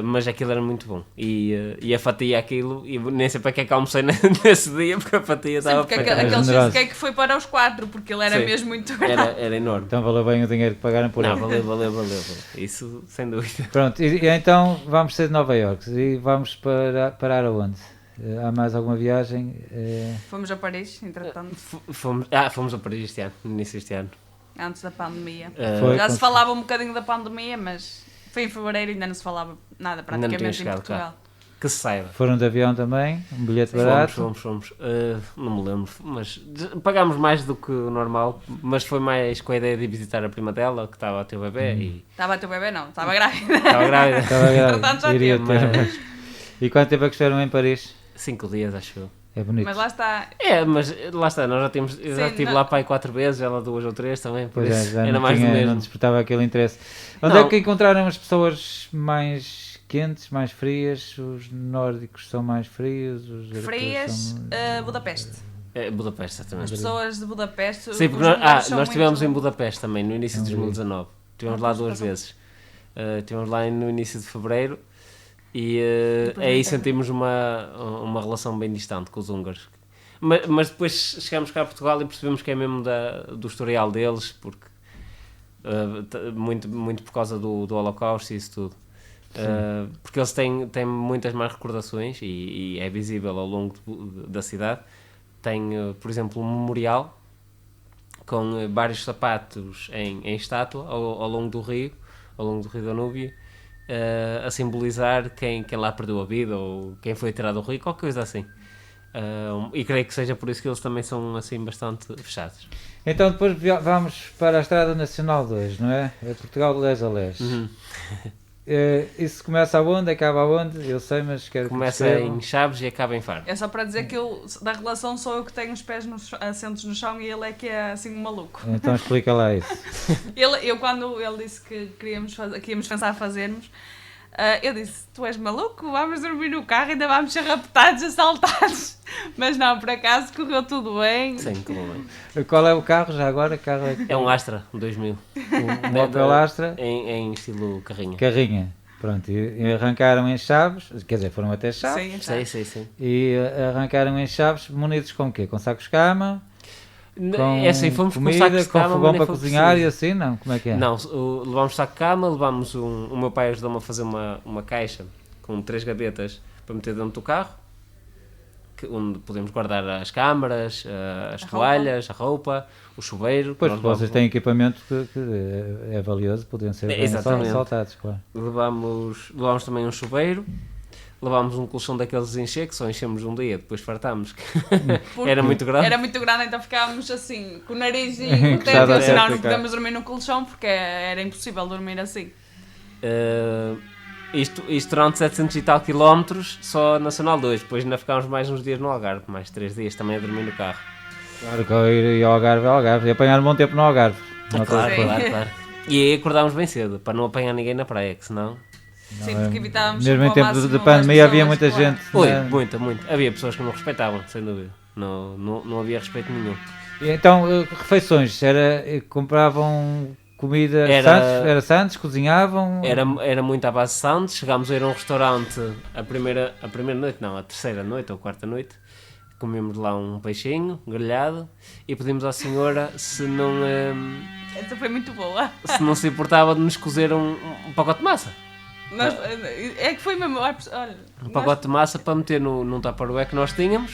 Mas aquilo era muito bom e a fatia aquilo, e nem sei para que é que almocei nesse dia, porque a fatia estava perfeita. Aquele cheesecake foi para os 4, porque ele era mesmo muito grande. Era enorme. Então valeu bem o dinheiro que pagaram por ele. Valeu. Isso sem dúvida. Pronto, e então vamos ser de Nova Iorque e vamos parar aonde? Há mais alguma viagem? Fomos a Paris, entretanto. Fomos a Paris este ano, no início deste ano. Antes da pandemia. Já se falava um bocadinho da pandemia, mas... Foi em fevereiro e ainda não se falava nada praticamente em Portugal. Que se saiba. Foram de avião também? Um bilhete barato? Fomos. Não me lembro, mas pagámos mais do que o normal, mas foi mais com a ideia de visitar a prima dela, que estava a ter o bebê. Estava a ter o bebê não, estava grávida. Estava grávida. Portanto, iria ter. E quanto tempo é que estiveram em Paris? 5 dias, acho eu. É bonito. Mas lá está. Mas lá está, nós já estive lá para aí 4 vezes, ela 2 ou 3 também, por isso já era mais do mesmo. Não despertava aquele interesse. Onde é que encontraram as pessoas mais quentes, mais frias? Os nórdicos são mais frios? Os frias, Budapeste. Budapeste, exatamente. As pessoas de Budapeste... Sim, porque nós estivemos em Budapeste também, no início de 2019. Estivemos lá 2 vezes. Estivemos lá no início de fevereiro. E aí sentimos uma relação bem distante com os húngaros. Mas depois chegámos cá a Portugal e percebemos que é mesmo do historial deles, porque muito por causa do Holocausto e isso tudo. Porque eles têm muitas mais recordações e é visível ao longo da cidade. Tem, por exemplo, um memorial com vários sapatos em estátua ao longo do rio Danúbio. A simbolizar quem lá perdeu a vida ou quem foi tirado do rio, qualquer coisa assim. E creio que seja por isso que eles também são assim bastante fechados. Então depois vamos para a Estrada Nacional 2, não é? É Portugal de leste a leste. Uhum. Isso começa aonde? Acaba aonde? Eu sei, mas quero que começa em Chaves e acaba em Faro. É só para dizer que da relação sou eu que tenho os pés assentos no chão e ele é que é assim um maluco. Então explica lá isso. Quando ele disse que íamos pensar fazermos, eu disse, tu és maluco? Vamos dormir no carro e ainda vamos ser raptados, assaltados. Mas não, por acaso correu tudo bem. Sim, tudo bem. Qual é o carro já agora? É um Astra 2000. Um Opel Astra? Em estilo carrinha. Carrinha. Pronto, e arrancaram em Chaves, quer dizer, foram até Chaves. Sim. E arrancaram em Chaves, munidos com o quê? Com sacos de cama? É assim, fomos comida, com sacos de cama, com fogão para cozinhar e assim, não? Como é que é? Não, levámos saco de cama, levámos o meu pai ajudou-me a fazer uma caixa com 3 gavetas para meter dentro do carro, onde podemos guardar as câmaras, as toalhas, a roupa, o chuveiro. Pois, porque vocês têm equipamento que é valioso, podem ser bem assaltados, claro. Levámos também um chuveiro. Levámos um colchão daqueles de encher, que só enchemos um dia, depois fartámos. Era muito grande. Era muito grande, então ficávamos assim, com o nariz e com o teto, senão não podemos dormir no colchão, porque era impossível dormir assim. E Isto durante 700 e tal quilómetros, só Nacional 2. Depois ainda ficámos mais uns dias no Algarve, mais 3 dias também a dormir no carro. Claro que eu ir ao Algarve, e apanhar um bom tempo no Algarve. Claro. E aí acordámos bem cedo, para não apanhar ninguém na praia, que senão... Sim, porque evitávamos... Mesmo em tempo de pandemia havia muita gente... Ui, muita. Havia pessoas que não respeitavam, sem dúvida. Não havia respeito nenhum. Então, refeições, compravam comida era Santos, cozinhavam? Era muito à base de Santos. Chegámos a ir a um restaurante a primeira noite, não, a terceira noite ou quarta noite. Comemos lá um peixinho grelhado e pedimos à senhora se não... Essa foi muito boa. Se não se importava de nos cozer um pacote de massa. É que foi mesmo... Olha, um pacote de massa para meter num tupperware que nós tínhamos,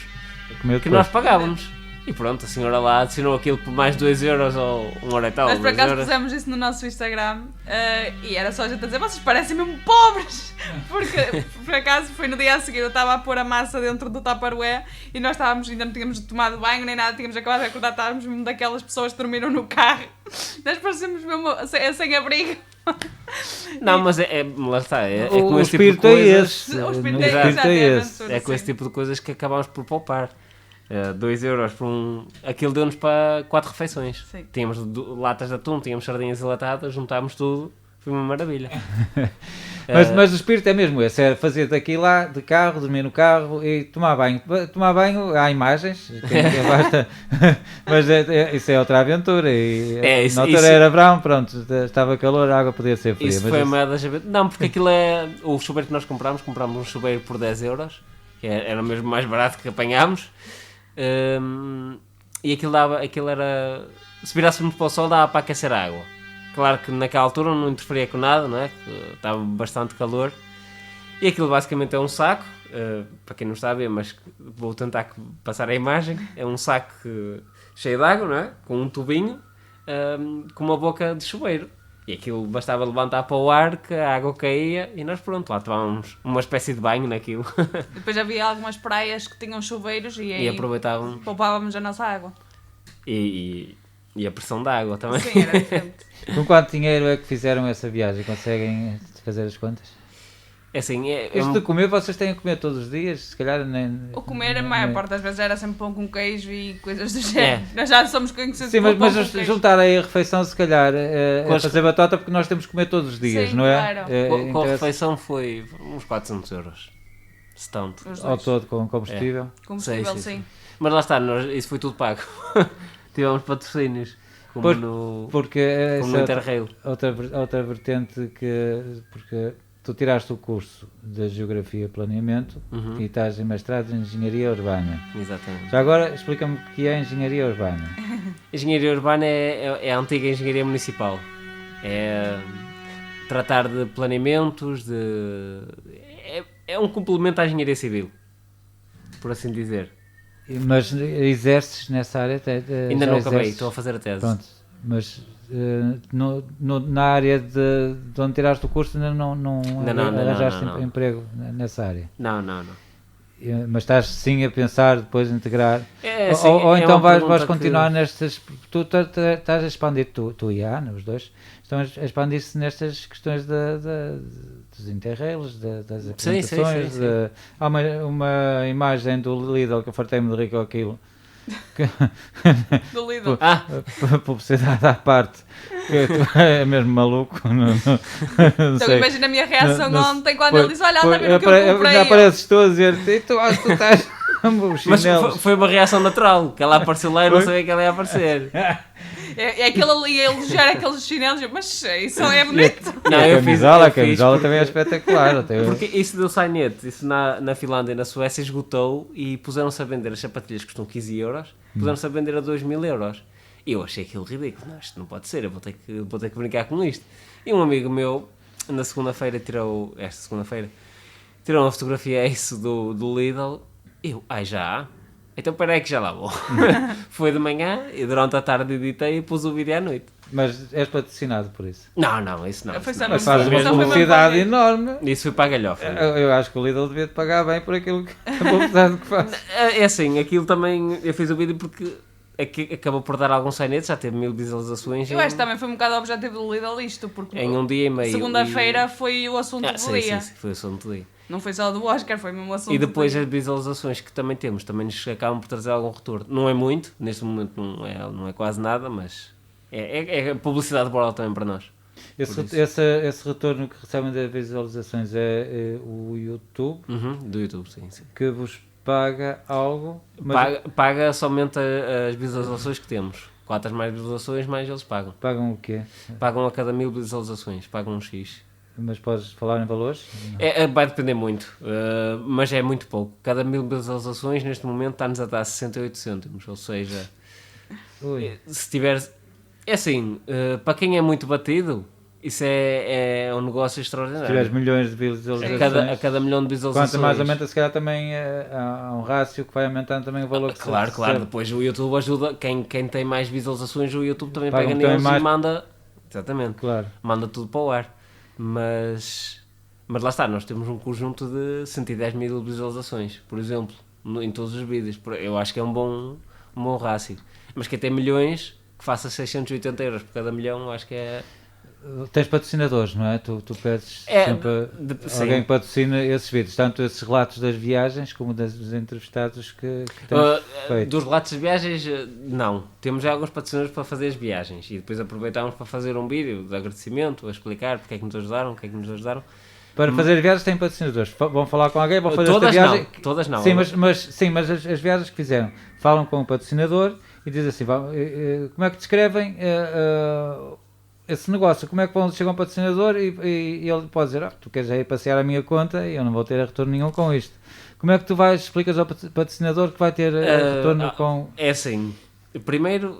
que nós pagávamos. E pronto, a senhora lá adicionou aquilo por mais 2 euros ou 1 hora e tal. Nós por acaso pusemos isso no nosso Instagram e era só a gente a dizer, vocês parecem mesmo pobres! Porque por acaso foi no dia a seguir, eu estava a pôr a massa dentro do Tupperware e nós ainda não tínhamos tomado banho nem nada, tínhamos acabado de acordar, estávamos mesmo daquelas pessoas que dormiram no carro. Nós parecemos mesmo sem abrigo. Não, mas lá está, com o esse tipo de coisas. O espírito é esse. É com esse tipo de coisas que acabámos por poupar. 2 euros por aquilo deu-nos para 4 refeições. Sim. Tínhamos latas de atum, tínhamos sardinhas enlatadas, juntámos tudo, foi uma maravilha. Mas o espírito é mesmo esse, é fazer daqui lá, de carro, dormir no carro e tomar banho. Tomar banho, há imagens, basta, mas isso é outra aventura. E na altura era verão, pronto, estava calor, a água podia ser fria. Isso mas foi uma das... Não, porque aquilo é... O chuveiro que nós comprámos um chuveiro por 10 euros, que era mesmo mais barato que apanhámos. E aquilo era, se virássemos para o sol dava para aquecer a água. Claro que naquela altura não interferia com nada, não é? Estava bastante calor. E aquilo basicamente é um saco, para quem não está a ver, mas vou tentar passar a imagem. É um saco cheio de água, não é? Com um tubinho, com uma boca de chuveiro. E aquilo bastava levantar para o ar, que a água caía e nós pronto, lá tomávamos uma espécie de banho naquilo. Depois havia algumas praias que tinham chuveiros e aí poupávamos a nossa água. E a pressão da água também. Sim, era diferente. Com quanto dinheiro é que fizeram essa viagem? Conseguem fazer as contas? É assim, Isto de comer, vocês têm a comer todos os dias? Se calhar nem... O comer, a maior parte das vezes era sempre pão com queijo e coisas do género. Nós já somos conhecidos por mas juntar aí a refeição, se calhar, fazer batata, porque nós temos que comer todos os dias, sim, não é? Claro. Com a refeição foi uns 400 euros. Se tanto. Ao todo, com combustível? Combustível, sim. Mas lá está, isso foi tudo pago. Tivemos patrocínios. Como no Interrail. Outra vertente porque tu tiraste o curso de Geografia e Planeamento e estás em mestrado em Engenharia Urbana. Exatamente. Já agora explica-me o que é Engenharia Urbana. Engenharia Urbana é a antiga Engenharia Municipal. É tratar de planeamentos, é um complemento à Engenharia Civil, por assim dizer. Mas exerces nessa área? Ainda não acabei, estou a fazer a tese. Pronto, mas na área de onde tiraste o curso ainda não arranjaste emprego nessa área? Não. Mas estás sim a pensar depois integrar? Sim, ou então vais continuar nestas... Tu estás a expandir, tu e a Ana, os dois, estão a expandir-se nestas questões dos interrails, das apresentações. Sim. Há uma imagem do Lidl que eu fartei-me de rir com aquilo. Do Lidl. Publicidade à parte. Tu é mesmo maluco. Não então imagina a minha reação ontem quando ele disse: olha, anda a ver o que eu comprei. Apareces tu a dizer: tu estás. Mas foi uma reação natural, que ela apareceu lá e não sabia que ela ia aparecer. É aquele ali a elogiar aqueles chinelos, mas isso é bonito. Não, a camisola também é espetacular. Porque isso deu sainete, isso na Finlândia e na Suécia esgotou e puseram-se a vender as sapatilhas que custam 15 euros, puseram-se a vender a 2.000 euros. E eu achei aquilo ridículo, não, isto não pode ser, eu vou ter que brincar com isto. E um amigo meu, esta segunda-feira, tirou uma fotografia a isso do Lidl. Eu, já? Então peraí que já lá vou. Foi de manhã e durante a tarde editei e pus o vídeo à noite. Mas és patrocinado por isso? Não, isso não. Mas faz uma publicidade enorme. Isso foi para a galhofa. Eu acho que o Lidl devia-te pagar bem por aquilo que a publicidade que faz. É assim, aquilo também, eu fiz o vídeo porque acabou por dar algum sainete, já teve 1000 visualizações. Eu acho que também foi um bocado o objetivo do Lidl isto, porque em um dia e meio. Segunda-feira foi o assunto do dia. Sim, foi o assunto do dia. Não foi só do Oscar, foi mesmo o assunto. E depois as visualizações que também temos, também nos acabam por trazer algum retorno. Não é muito, neste momento não é quase nada, mas é publicidade boa também para nós. Esse retorno que recebem das visualizações é o YouTube? Do YouTube, sim. Que vos paga algo? Paga somente as visualizações que temos. Quantas mais visualizações, mais eles pagam. Pagam o quê? Pagam a cada 1000 visualizações, pagam um X. Mas podes falar em valores? Vai depender muito, mas é muito pouco. Cada 1000 visualizações neste momento está-nos a dar 68 cêntimos, ou seja, se tiver... É assim, para quem é muito batido, isso é um negócio extraordinário. Se tiveres milhões de visualizações... A cada milhão de visualizações... Quanto mais aumenta, se calhar também há um rácio que vai aumentando também o valor que Claro, depois o YouTube ajuda, quem tem mais visualizações, o YouTube também pega neles e manda... Exatamente, manda tudo para o ar. Mas lá está, nós temos um conjunto de 110 mil visualizações, por exemplo, em todos os vídeos. Eu acho que é um bom rácio. Mas quem tem milhões, que faça 680 euros por cada milhão, acho que é... Tens patrocinadores, não é? Tu pedes sempre alguém que patrocina esses vídeos, tanto esses relatos das viagens como dos entrevistados que tens feito. Dos relatos de viagens, não. Temos já alguns patrocinadores para fazer as viagens e depois aproveitamos para fazer um vídeo de agradecimento, a explicar porque é que nos ajudaram, Para fazer viagens têm patrocinadores. Vão falar com alguém, vão fazer todas esta viagem. Não, todas não. Sim, mas as viagens que fizeram, falam com o patrocinador e dizem assim, como é que descrevem esse negócio, como é que chegam ao patrocinador e ele pode dizer, tu queres ir passear a minha conta e eu não vou ter retorno nenhum com isto. Como é que tu explicas ao patrocinador que vai ter retorno com... É assim, primeiro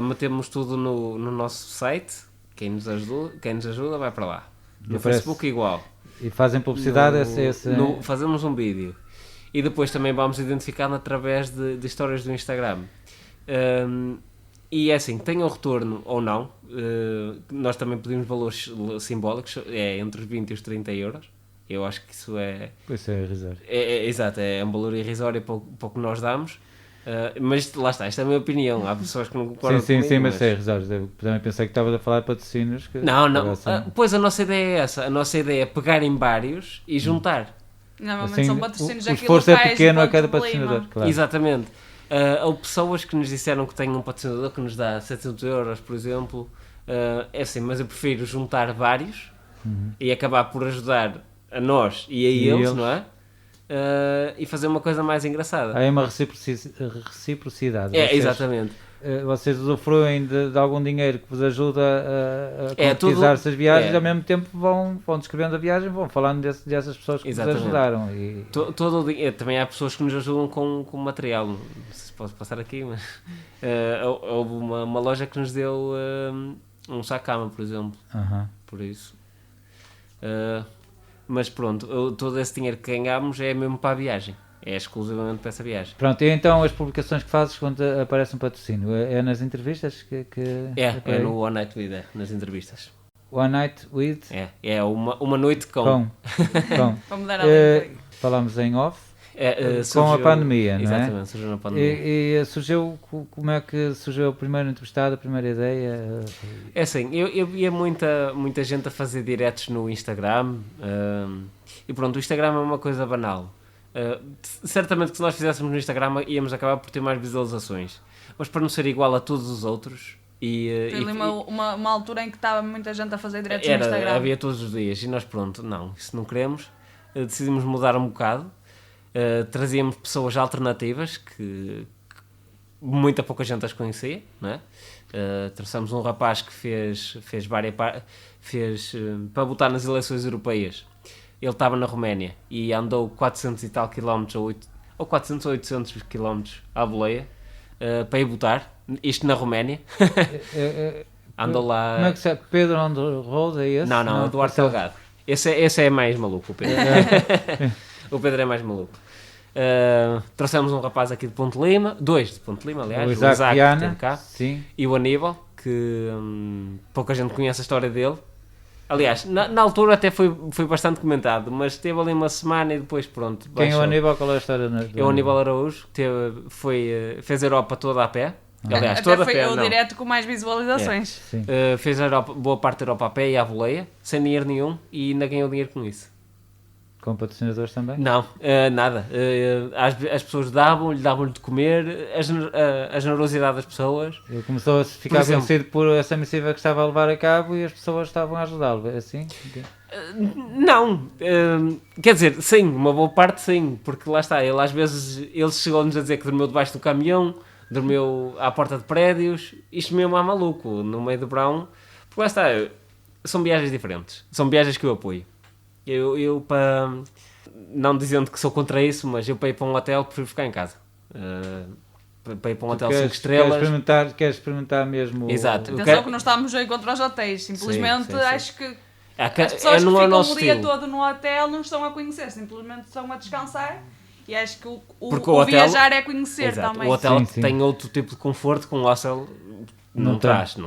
metemos tudo no nosso site, quem nos ajuda vai para lá. No Facebook igual. E fazem publicidade fazemos um vídeo. E depois também vamos identificando através de histórias do Instagram. E é assim, tenham retorno ou não, nós também pedimos valores simbólicos, entre os 20 e os 30 euros. Eu acho que isso é... Isso é irrisório. Exato, é um valor irrisório para o que nós damos. Mas lá está, esta é a minha opinião. Há pessoas que não concordam comigo. Sim, mas é irrisório. Eu também pensei que estavas a falar de patrocínios. Não. Pois a nossa ideia é essa. A nossa ideia é pegar em vários e juntar. Normalmente são patrocínios o esforço é pequeno a cada patrocinador. Claro. Exatamente. Houve pessoas que nos disseram que têm um patrocinador que nos dá 700 euros, por exemplo. É assim, mas eu prefiro juntar vários e acabar por ajudar a nós e a eles, não é? E fazer uma coisa mais engraçada. Há uma reciprocidade. Exatamente. Vocês usufruem de algum dinheiro que vos ajuda a concretizar essas viagens, ao mesmo tempo vão descrevendo a viagem, vão falando dessas pessoas que vos ajudaram. Todo o dinheiro. Também há pessoas que nos ajudam com material. Não sei se posso passar aqui, mas houve uma loja que nos deu um saco-cama, por exemplo. Por isso. Mas pronto, todo esse dinheiro que ganhámos é mesmo para a viagem. É exclusivamente para essa viagem. Pronto, e então as publicações que fazes quando aparece um patrocínio? É nas entrevistas que é no One Night With, nas entrevistas. One Night With? É uma noite com. Para mudar a língua. Falámos em off. Com a pandemia, não é? Exatamente, surgiu na pandemia. E surgiu, como é que surgiu o primeiro entrevistado, a primeira ideia? É assim, eu via muita gente a fazer diretos no Instagram, e pronto, o Instagram é uma coisa banal. Certamente que se nós fizéssemos no Instagram íamos acabar por ter mais visualizações, mas para não ser igual a todos os outros. Tem uma altura em que estava muita gente a fazer diretos no Instagram. Havia todos os dias, e nós pronto, isso não queremos, decidimos mudar um bocado. Trazíamos pessoas alternativas que muita pouca gente as conhecia, não é? Trouxemos um rapaz que fez para votar nas eleições europeias. Ele estava na Roménia e andou 400 e tal quilómetros, ou 400 ou 800 quilómetros à boleia para ir votar, isto na Roménia. Andou lá... Como é que se chama? Pedro on the Road, é esse? Não, Duarte Delgado. Esse é mais maluco, o Pedro. O Pedro é mais maluco. Trouxemos um rapaz aqui de Ponte Lima, dois de Ponte Lima, aliás, o Isaac que esteve cá, e o Aníbal, que pouca gente conhece a história dele. Aliás, na altura até foi bastante comentado, mas esteve ali uma semana e depois pronto. Quem é o Aníbal? Qual é a história? É o Aníbal Araújo, fez a Europa toda a pé, Aliás, Até toda a foi pé, o não. direto com mais visualizações. Sim. Fez a boa parte da Europa a pé e à boleia, sem dinheiro nenhum, e ainda ganhou dinheiro com isso. Com patrocinadores também? Não, nada. As pessoas davam-lhe de comer, a generosidade das pessoas. Ele começou a ficar exemplo- conhecido por essa missiva que estava a levar a cabo e as pessoas estavam a ajudá-lo, é assim? Não, quer dizer, sim, uma boa parte sim, porque lá está, ele às vezes chegou-nos a dizer que dormiu debaixo do caminhão, dormiu à porta de prédios, isto mesmo é maluco, no meio do verão, porque lá está, são viagens diferentes, são viagens que eu apoio. Eu para, não dizendo que sou contra isso, mas eu para ir para um hotel prefiro ficar em casa. Para ir para um hotel 5 estrelas. Queres experimentar mesmo? Exato. Atenção que não estamos aí contra os hotéis, simplesmente Sim. acho que as pessoas que não é o ficam nosso o dia estilo. todo no hotel não estão a conhecer, simplesmente estão a descansar e acho que Porque o hotel- viajar é conhecer Exato. também. O hotel Sim, sim. tem outro tipo de conforto que um hostel não traz.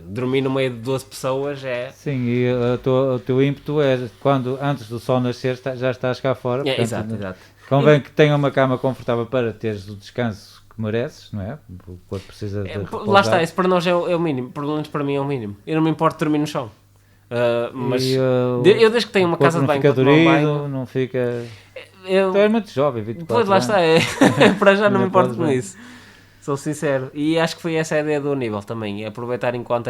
Dormir no meio de 12 pessoas é... Sim, e o teu ímpeto é quando antes do sol nascer já estás cá fora. Portanto, Exato. Convém que tenha uma cama confortável para teres o descanso que mereces, não é? O corpo precisa de repousar. Lá está, isso para nós é o mínimo, pelo menos para mim é o mínimo. Eu não me importo dormir no chão. Mas E, eu desde que tenho uma o corpo casa de não banho fica para tomar um dorido, banho, não fica... eu, Tu és muito jovem, 24 pois lá anos. está, para já não me Ainda importo podes com bem. isso. Sou sincero. E acho que foi essa a ideia do nível também, aproveitar enquanto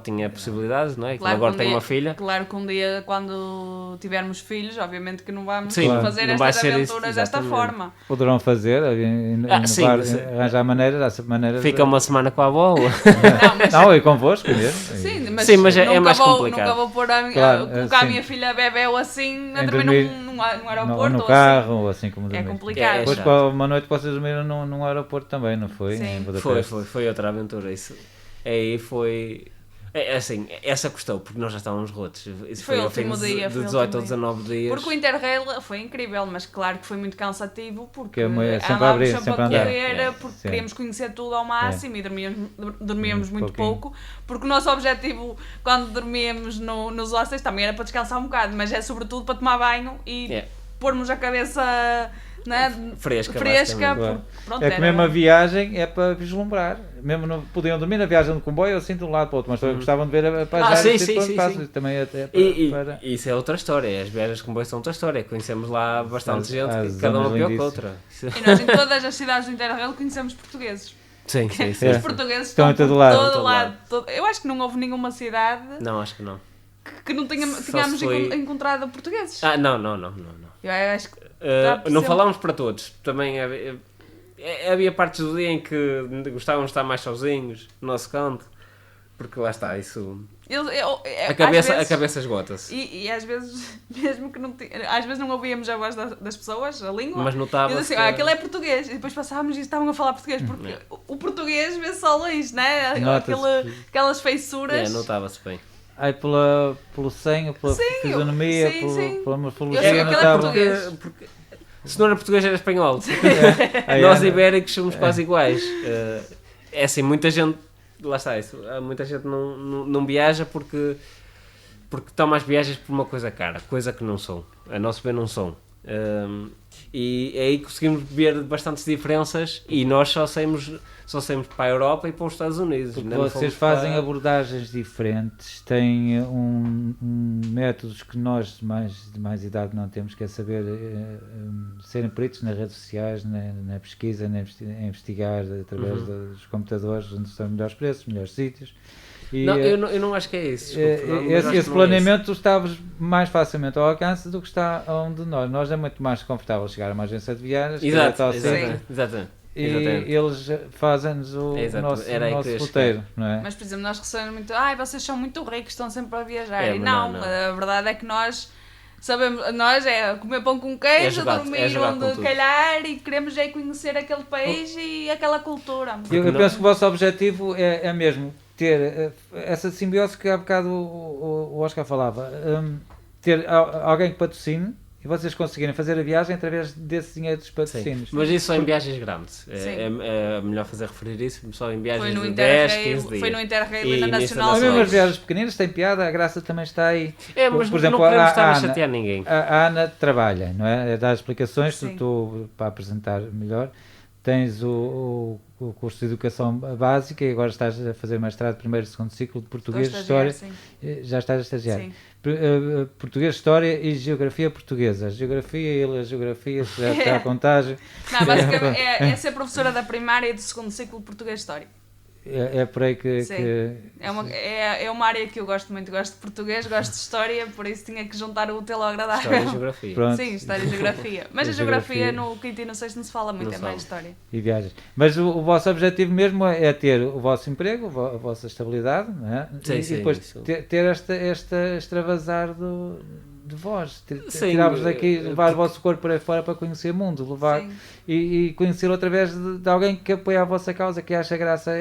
tinha possibilidades, não é? Claro Agora que um tenho dia- uma filha. Claro que um dia, quando tivermos filhos, obviamente que não vamos Sim, fazer não vai estas ser isso, aventuras desta exatamente. forma. Poderão fazer, Sim, inovar, mas- arranjar maneiras, há sempre maneiras. Fica uma semana com a avó. Não, mas, Não, e convosco mesmo. sim, mas, Sim, mas é nunca mais vou, complicado. Nunca vou pôr Claro, colocar a sim. minha filha bebé ou assim a Em dormir dormir num no, aeroporto no ou carro, ou assim como assim. É dormir. complicado. É Depois, chato. uma noite vocês dormiram num aeroporto também, não foi? Sim. Em Budapeste. Foi outra aventura. Isso aí foi. Assim, essa custou, porque nós já estávamos rotos. Isso Foi o ao fim último dia, de foi o 18 último ou 19 dias. Porque o Interrail foi incrível, mas claro que foi muito cansativo porque Que é sempre a andávamos abrir, sempre sempre a a andar. correr porque Sim. queríamos conhecer tudo ao máximo e dormíamos muito pouquinho. pouco, porque o nosso objetivo quando dormíamos nos hostels também era para descansar um bocado, mas é sobretudo para tomar banho e pormos a cabeça, né, Fresca, fresca Claro. porque, pronto, É que era- mesmo a viagem é para vislumbrar. Mesmo não podiam dormir na viagem de comboio assim de um lado para o outro, mas também gostavam de ver a paisagem. sim, assim, sim, pronto, sim. Também é para, para... Isso é outra história. As viagens de comboio são outra história. Conhecemos lá bastante gente, as cada uma zonas pior que lindíssimas. outra. E nós em todas as cidades do Interrail conhecemos portugueses. Sim. É. Os portugueses Estão estão em todo por lado. todo Todo lado. Eu acho que não houve nenhuma cidade Não, acho que não. que não Só tínhamos se foi- encontrado portugueses. Não. Eu acho que Não sempre- falámos para todos. Também havia partes do dia em que gostávamos de estar mais sozinhos, no nosso canto. Porque lá está, isso. A cabeça esgota-se. E às vezes, mesmo que não às vezes não ouvíamos a voz das pessoas, a língua. Mas E notava-se. assim, aquele é português. E depois passávamos e estavam a falar português. Porque o português vê só longe, né? Nota-se. Aquelas feissuras. Notava-se bem. Aí pelo senho, pela Sim, fisionomia, sim. pela Eu morfologia, sei que aquele é notava- português. Porque se não era português, era espanhol. Aí, Nós Ana, ibéricos somos quase iguais. É assim, muita gente. Lá está isso. Muita gente não viaja porque toma as viagens por uma coisa cara, coisa que não são. A nosso ver, não são. E aí conseguimos ver bastantes diferenças e nós só saímos para a Europa e para os Estados Unidos. Porque Ainda não vocês fomos fazem para- abordagens diferentes, têm métodos que nós de mais idade não temos, que é saber serem peritos nas redes sociais, na pesquisa, a investigar através dos computadores onde estão melhores preços, melhores sítios. E, Não, eu não acho que é isso. desculpe, não, mas acho que esse não é planeamento está-vos mais facilmente ao alcance do que está onde nós. Nós é muito mais confortável chegar a uma agência de viagens, isso. Exato, tal exatamente. e Exatamente. eles fazem-nos o Exato, nosso, era aí que eu ia roteiro, não é? Mas, por exemplo, nós recebemos muito. Vocês são muito ricos, estão sempre a viajar. É, E mas não, não. a verdade é que nós sabemos. Nós é comer pão com queijo, jogar dormir com onde tudo. calhar e queremos é conhecer aquele país e aquela cultura. Eu não- penso que o vosso objetivo é mesmo ter essa simbiose que há bocado o Oscar falava, ter alguém que patrocine e vocês conseguirem fazer a viagem através desse dinheiro dos Sim. patrocínios. Mas isso só em viagens grandes. Sim. É melhor fazer referir isso só em viagens Foi no de 10, 15 Interrail, dias. foi no Interrail E e na nisso Nacional Mas das mesmo as Dois. viagens pequeninas têm piada, a graça também está aí. Mas Por exemplo, não queremos a estar a Ana- chatear ninguém. A Ana trabalha, não é? É dar explicações, Sim. tu, para apresentar melhor, tens o curso de Educação Básica e agora estás a fazer mestrado primeiro e segundo ciclo de Português, História. Sim. Já estás a estagiar. Sim. Português, História e Geografia Portuguesa. Geografia, a Geografia, se já está a contagem. Não, basicamente é ser professora da primária e do segundo ciclo de Português História. É por aí que... É uma área que eu gosto muito. Gosto de português, gosto de história, por isso tinha que juntar o útil ao agradável. História e geografia. Pronto. Sim, história e geografia. Mas a geografia no quinto e no sexto não se fala muito, é mais história. E viagens. Mas o vosso objetivo mesmo é ter o vosso emprego, a vossa estabilidade, não é? Sim, e depois ter esta extravasar de vós, tirar-vos daqui, levar o vosso corpo para fora para conhecer o mundo, levar e conhecer outra vez de alguém que apoia a vossa causa, que acha graça,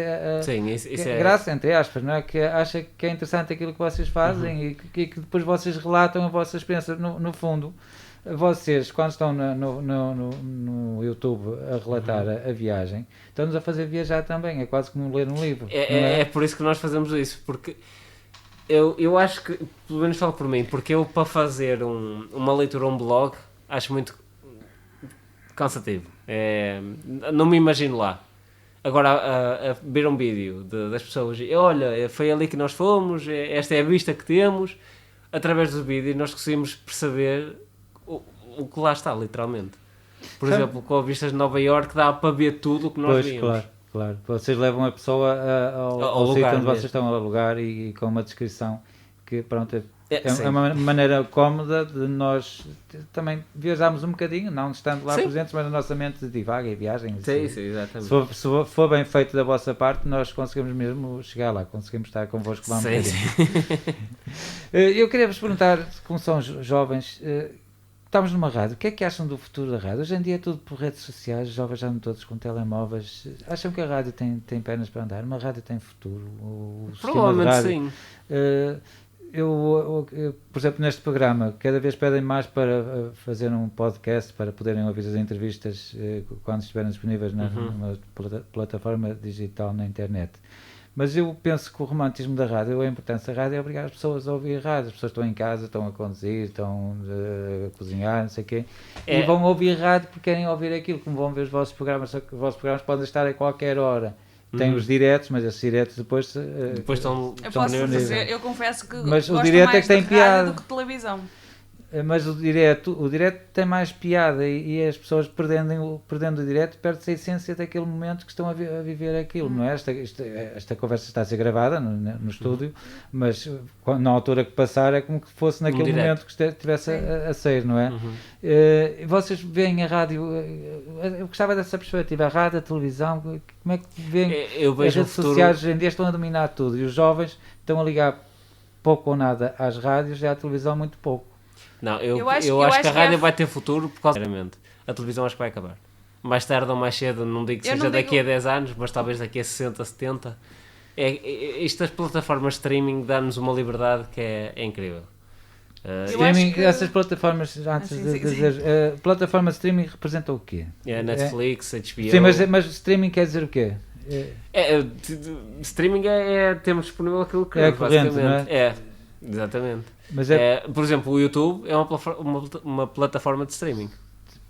graça entre aspas, não é? Que acha que é interessante aquilo que vocês fazem e que depois vocês relatam a vossa experiência. No fundo, vocês, quando estão no YouTube a relatar a viagem, estão-nos a fazer viajar também, é quase como ler um livro. É por isso que nós fazemos isso, porque eu acho que, pelo menos falo por mim, porque eu para fazer uma leitura, um blog, acho muito cansativo. Não me imagino lá. Agora, a ver um vídeo das pessoas, olha, foi ali que nós fomos, esta é a vista que temos, através do vídeo nós conseguimos perceber o que lá está, literalmente. Por exemplo, com a vista de Nova Iorque dá para ver tudo o que nós vimos. Claro, vocês levam a pessoa ao sítio onde vocês estão a alugar e com uma descrição que, pronto, é uma maneira cómoda de nós também viajarmos um bocadinho, não estando lá presentes, mas a nossa mente divaga e viagem. Sim, exatamente. Se for bem feito da vossa parte, nós conseguimos mesmo chegar lá, conseguimos estar convosco lá um bocadinho. Eu queria vos perguntar, como são jovens, estamos numa rádio, o que é que acham do futuro da rádio? Hoje em dia é tudo por redes sociais, os jovens já andam todos com telemóveis. Acham que a rádio tem pernas para andar? Uma rádio tem futuro? Provavelmente sim. Eu, por exemplo, neste programa, cada vez pedem mais para fazer um podcast, para poderem ouvir as entrevistas quando estiverem disponíveis numa plataforma digital na internet. Mas eu penso que o romantismo da rádio, a importância da rádio é obrigar as pessoas a ouvir rádio. As pessoas estão em casa, estão a conduzir, estão a cozinhar, não sei o quê, e vão ouvir rádio porque querem ouvir aquilo, como vão ver os vossos programas, só que os vossos programas podem estar a qualquer hora. Tem os diretos, mas esses diretos depois estão eu confesso que mas gosto o direto mais é que tem de piada rádio do que televisão. Mas o direto tem mais piada e as pessoas perdendo o direto, perde-se a essência daquele momento que estão a viver aquilo, não é? Esta conversa está a ser gravada no estúdio, mas na altura que passar é como que fosse naquele momento que estivesse a sair, não é? Vocês veem a rádio, eu gostava dessa perspectiva, a rádio, a televisão, como é que veem as redes sociais hoje em dia estão a dominar tudo e os jovens estão a ligar pouco ou nada às rádios e à televisão muito pouco. Não, eu acho que a rádio vai ter futuro por causa a televisão acho que vai acabar. Mais tarde ou mais cedo, não digo que seja daqui a 10 anos, mas talvez daqui a 60, 70. Estas plataformas de streaming dão-nos uma liberdade que é incrível. Essas plataformas, antes de dizer, plataformas de streaming representam o quê? Netflix, HBO... Sim, mas streaming quer dizer o quê? Streaming temos disponível aquilo que basicamente. Não é? Exatamente. Mas por exemplo, o YouTube é uma plataforma de streaming.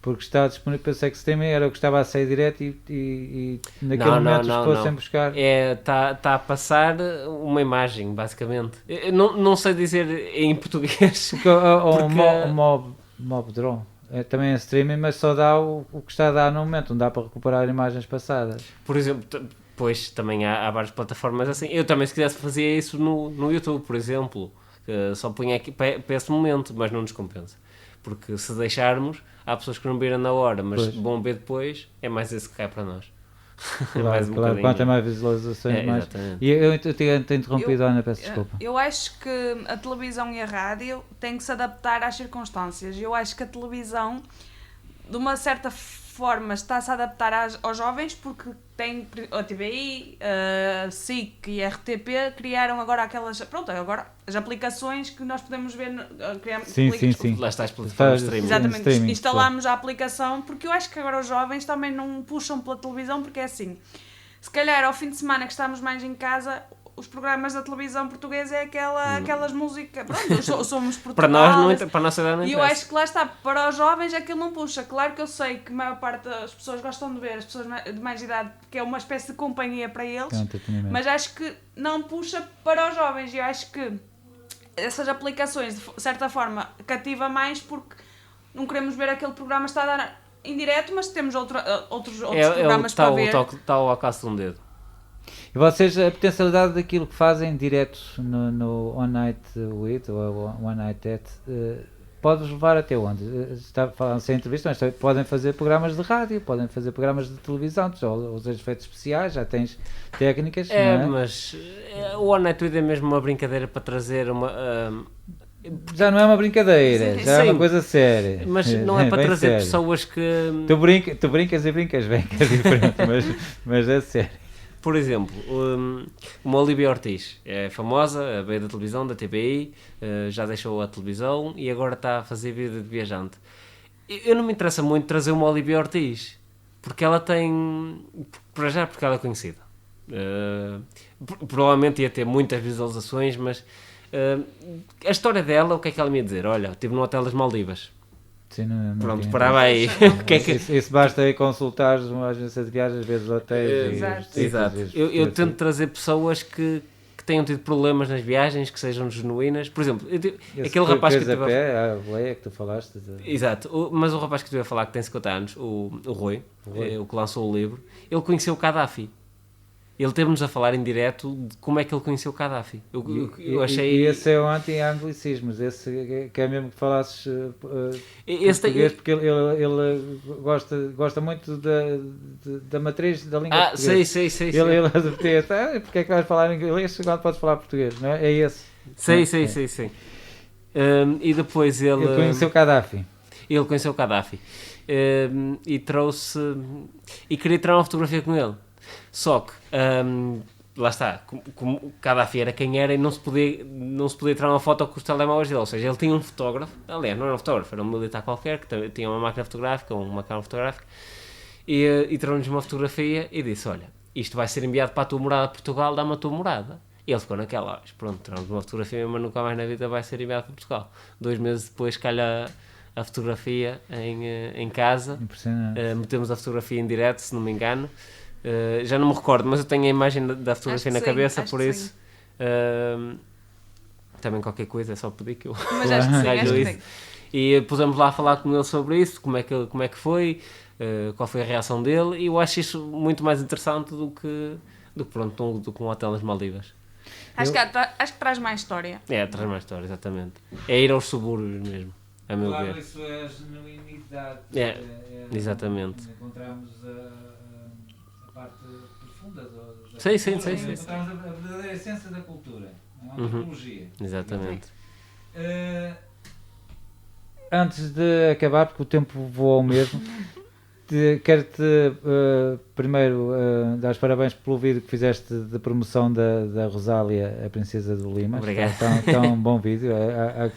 Porque está disponível, pensei que streaming era o que estava a sair direto e naquele momento as pessoas sem buscar. Está a passar uma imagem, basicamente. Eu não sei dizer em português. O Mobdron também é streaming, mas só dá o que está a dar no momento, não dá para recuperar imagens passadas. Por exemplo, pois também há várias plataformas assim. Eu também, se quisesse, fazia isso no YouTube, por exemplo. Só punha aqui para esse momento, mas não nos compensa. Porque se deixarmos, há pessoas que não viram na hora, mas vão ver depois, é mais esse que cai para nós. Claro, quanto mais visualizações, mais. E eu tinha interrompido, Ana, peço desculpa. Eu acho que a televisão e a rádio têm que se adaptar às circunstâncias. Eu acho que a televisão, de uma certa forma, está-se a adaptar aos jovens, porque tem a TVI, a SIC e a RTP criaram agora aquelas, agora as aplicações que nós podemos ver, sim. Lá está as plataformas de streaming. Exatamente, instalámos a aplicação, porque eu acho que agora os jovens também não puxam pela televisão, porque é assim, se calhar ao fim de semana que estamos mais em casa, os programas da televisão portuguesa é aquelas músicas. Pronto, somos Portugal. Para nós, para a nossa idade, não E interessa. eu acho que lá está, para os jovens aquilo não puxa. Claro que eu sei que a maior parte das pessoas gostam de ver, as pessoas de mais idade, que é uma espécie de companhia para eles, mas acho que não puxa para os jovens. E eu acho que essas aplicações, de certa forma, cativa mais porque não queremos ver aquele programa está a dar em direto, mas temos outros programas para ver. Está ao alcance de um dedo. E vocês, a potencialidade daquilo que fazem direto no One Night With ou One Night At, pode-vos levar até onde? Está falando sem entrevista, mas podem fazer programas de rádio, podem fazer programas de televisão, ou os efeitos especiais, já tens técnicas, não é? Mas o One Night With é mesmo uma brincadeira para trazer uma... Já não é uma brincadeira, já é uma coisa séria. Mas não é para trazer sério. Pessoas que... Tu brincas e brincas bem, que é diferente, mas é sério. Por exemplo, uma Olivia Ortiz é famosa, veio da televisão, da TPI, já deixou a televisão e agora está a fazer vida de viajante. Eu não me interessa muito trazer uma Olivia Ortiz, porque ela tem... Para já, porque ela é conhecida. Provavelmente ia ter muitas visualizações, mas... a história dela, o que é que ela me ia dizer? Olha, estive no hotel das Maldivas. Sim, não pronto, parava aí. Isso basta aí consultares uma agência de viagens, vezes hotéis. Exato. Eu tento trazer pessoas que tenham tido problemas nas viagens, que sejam genuínas. Por exemplo, aquele rapaz que teve a pé, a boleia que tu falaste. Exato, mas o rapaz que tu ia falar, que tem 50 anos, o Rui, o que lançou o livro, ele conheceu o Gaddafi. Ele teve-nos a falar em direto de como é que ele conheceu o Gaddafi. Eu achei... E esse é o anti-anglicismos, esse que é mesmo que falasses português, porque ele gosta muito da matriz da língua portuguesa. Sei. Ele advertia, porque é que vais falar inglês quando podes falar português, não é? É esse. Sei. E depois ele... Ele conheceu o Gaddafi. Ele conheceu o Gaddafi. E trouxe... E queria tirar uma fotografia com ele. Só que, lá está, como Gaddafi era quem era e não se podia tirar uma foto com os telemóveis dele, ou seja, ele tinha um fotógrafo, aliás, não era um fotógrafo, era um militar qualquer, que tinha uma máquina fotográfica, uma câmera fotográfica, e tirou-nos uma fotografia e disse, olha, isto vai ser enviado para a tua morada de Portugal, dá-me a tua morada. E ele ficou naquela, pronto, tiramos uma fotografia, mas nunca mais na vida vai ser enviado para Portugal. 2 meses depois calha a fotografia em casa, metemos a fotografia em direto, se não me engano. Já não me recordo, mas eu tenho a imagem da fotografia na cabeça, por isso também qualquer coisa é só pedir que eu mas acho que sim. E pusemos lá a falar com ele sobre isso, como é que foi, qual foi a reação dele, e eu acho isso muito mais interessante do que um hotel nas Maldivas. Acho que traz mais história. Traz mais história, exatamente. É ir aos subúrbios mesmo, a meu ver. Isso é a genuinidade. Exatamente. Encontramos a parte profunda da Sim. Encontramos a verdadeira essência da cultura, a antropologia. Exatamente. Antes de acabar, porque o tempo voou mesmo, quero-te primeiro dar os parabéns pelo vídeo que fizeste de promoção da Rosália, a Princesa do Lima. Obrigado. Está um bom vídeo,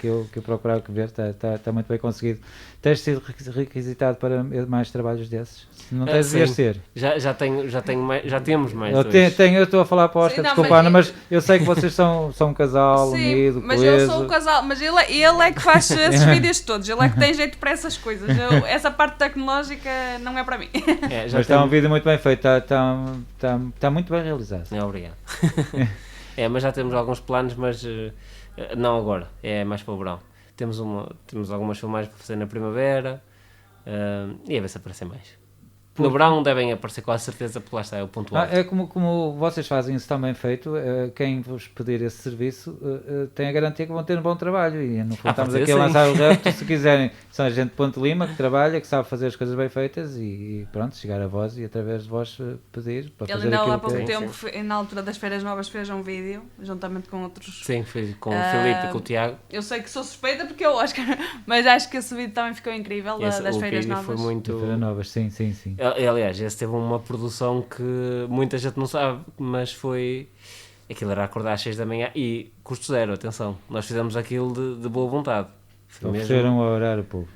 que eu procurava ver, está muito bem conseguido. Tens sido requisitado para mais trabalhos desses? Não tens de ser. Já temos mais eu estou a falar para o Oscar, desculpa, Ana, mas eu sei que vocês são um casal unido, mas coeso. eu sou o casal, mas ele é que faz esses vídeos todos, ele é que tem jeito para essas coisas. Essa parte tecnológica não é para mim. Mas está um vídeo muito bem feito, está muito bem realizado. Obrigado. Mas já temos alguns planos, mas não agora, é mais para o verão. Temos algumas filmagens para fazer na primavera e a ver se aparecem mais. No verão devem aparecer com a certeza, porque lá está, é o ponto alto. É como vocês fazem isso tão bem feito, quem vos pedir esse serviço tem a garantia que vão ter um bom trabalho. E no fundo estamos aqui a lançar o repto, se quiserem, são a gente de Ponte Lima que trabalha, que sabe fazer as coisas bem feitas e pronto, chegar a vós e através de vós pedir para fazer ele aquilo há pouco tempo, na altura das Férias Novas, fez um vídeo, juntamente com outros... Sim, fez com o Filipe e com o Tiago. Eu sei que sou suspeita porque eu acho que... Mas acho que esse vídeo também ficou incrível, das Férias Novas. Foi muito... Férias Novas, sim. Aliás, esse teve uma produção que muita gente não sabe, mas foi... Aquilo era acordar às 6 da manhã e custo zero, atenção. Nós fizemos aquilo de boa vontade. Ofereceram ao horário público.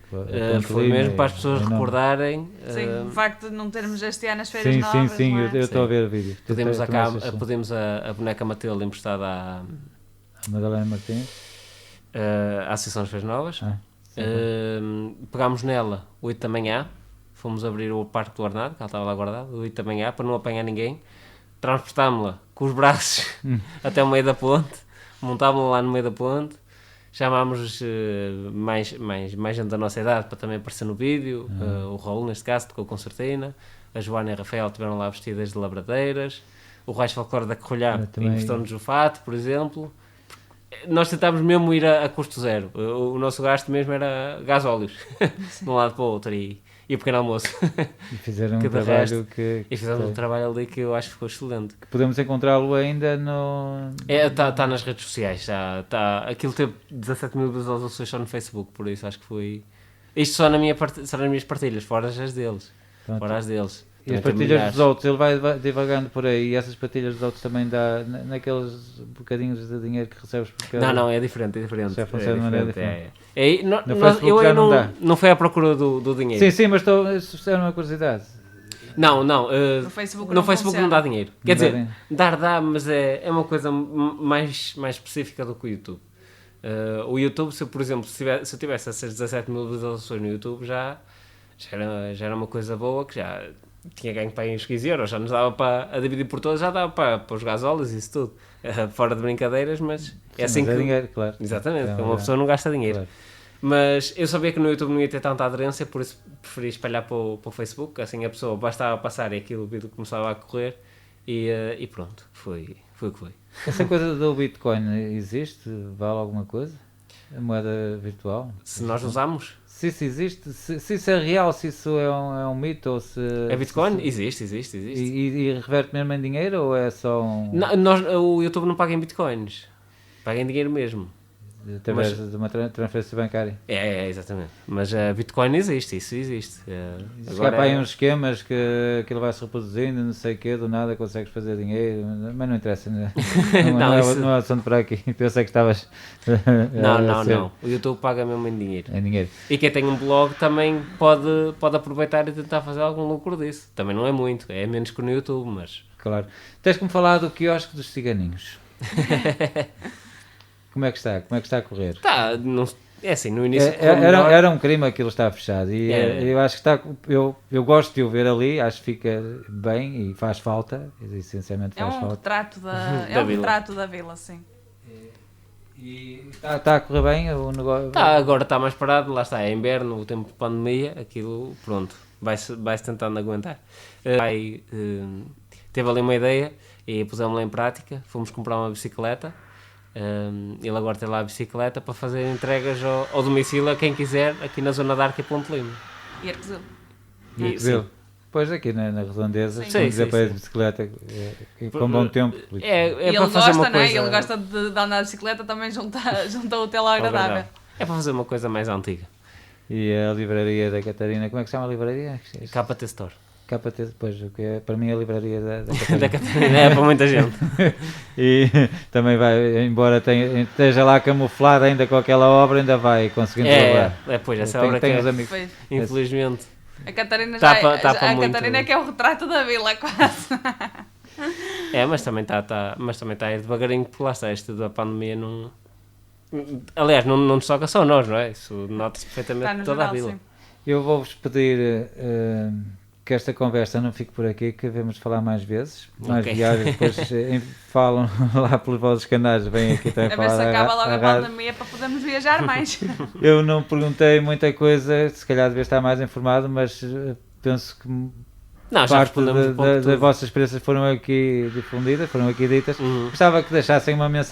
Foi mesmo para as pessoas recordarem. Sim, o facto de não termos este ano as férias novas. Sim, eu estou a ver o vídeo. Pedimos a boneca Matilde emprestada à Madalena Martins, à Associação das Férias Novas. Pegámos nela 8 da manhã, fomos abrir o Parque do Arnado, que ela estava lá guardada, 8 da manhã, para não apanhar ninguém. Transportámos-la com os braços até o meio da ponte, montámos-la lá no meio da ponte. Chamámos mais gente da nossa idade para também aparecer no vídeo. O Raul, neste caso, tocou concertina. A Joana e a Rafael estiveram lá vestidas de labradeiras. O Raiz Folclore da Corrolhã investiu-nos o fato, por exemplo. Nós tentámos mesmo ir a custo zero. O nosso gasto mesmo era gasóleos, de um lado para o outro, e o pequeno almoço. E fizeram um trabalho E fizemos um trabalho ali que eu acho que ficou excelente. Que podemos encontrá-lo ainda no... Está nas redes sociais, já está. Aquilo teve 17 mil visualizações só no Facebook, por isso acho que foi... Isto só nas minhas partilhas, fora as deles. Pronto. Fora as deles. E as partilhas dos outros, ele vai divagando por aí, e essas partilhas dos outros também dá naqueles bocadinhos de dinheiro que recebes por cada... Não, é diferente. Já funciona de maneira diferente. Eu não fui à procura do dinheiro. Sim, mas isso é uma curiosidade. Não, no Facebook não dá dinheiro. Quer dizer, dá, mas é uma coisa mais específica do que o YouTube. O YouTube, se eu tivesse essas 17 mil visualizações no YouTube, já era uma coisa boa, que já tinha ganho para aí uns 15 euros, já nos dava para a dividir por todos, já dava para os gasóleos e isso tudo. Fora de brincadeiras, mas é assim que... É dinheiro, claro. Exatamente, uma pessoa não gasta dinheiro. Claro. Mas eu sabia que no YouTube não ia ter tanta aderência, por isso preferi espalhar para o Facebook, assim a pessoa bastava passar e aquilo, o vídeo começava a correr e pronto, foi o que foi. Essa coisa do Bitcoin existe? Vale alguma coisa? A moeda virtual? Se nós usamos? Se isso existe, se isso é real, se isso é um mito ou se... É Bitcoin? Existe. E reverte mesmo em dinheiro ou é só um... O YouTube não paga em Bitcoins, paga em dinheiro mesmo. Através de uma transferência bancária. Exatamente. Mas a Bitcoin existe, isso existe. Agora há aí uns esquemas que aquilo vai se reproduzindo, não sei o quê, do nada consegues fazer dinheiro, mas não interessa, não é assunto para aqui. Pensei que estavas... Não. O YouTube paga mesmo em dinheiro. E quem tem um blog também pode aproveitar e tentar fazer algum lucro disso. Também não é muito, é menos que no YouTube, mas... Claro. Tens que me falar do quiosque dos ciganinhos. Como é que está a correr? É assim, no início... Era um crime, aquilo está fechado e eu acho que está... Eu gosto de o ver ali, acho que fica bem e faz falta, essencialmente faz falta. É um retrato da vila, sim. E está a correr bem o negócio? Agora está mais parado, lá está, é inverno, o tempo de pandemia, aquilo, pronto, vai-se tentando aguentar. Teve ali uma ideia e pusemos-la em prática, fomos comprar uma bicicleta. Ele agora tem lá a bicicleta para fazer entregas ao domicílio a quem quiser aqui na zona da Arca e Ponte Lima. E Arquesil. Pois aqui na redondeza, sim. Vamos dizer para a bicicleta com bom tempo. É para fazer uma coisa... Ele gosta de andar de bicicleta, também junta o hotel agradável. É para fazer uma coisa mais antiga. E a livraria da Catarina, como é que se chama a livraria? KT Store. KT, pois, o que é para mim a livraria da Catarina. Da Catarina é para muita gente. E também vai, embora esteja lá camuflada ainda com aquela obra, ainda vai conseguindo trabalhar. Pois, essa obra tem que os amigos. Infelizmente. A Catarina Catarina é que é o retrato da vila, quase. Mas também está a ir devagarinho, porque lá está, isto da pandemia não... Aliás, não nos toca só a nós, não é? Isso nota-se perfeitamente toda a vila. Sim. Eu vou-vos pedir que esta conversa não fique por aqui, que devemos falar mais vezes, mais viagens, depois falam lá pelos vossos canais, vêm aqui também falar. A ver se acaba logo a pandemia para podermos viajar mais. Eu não perguntei muita coisa, se calhar devia estar mais informado, mas penso que parte das vossas experiências foram aqui difundidas, foram aqui ditas. Gostava que deixassem uma mensagem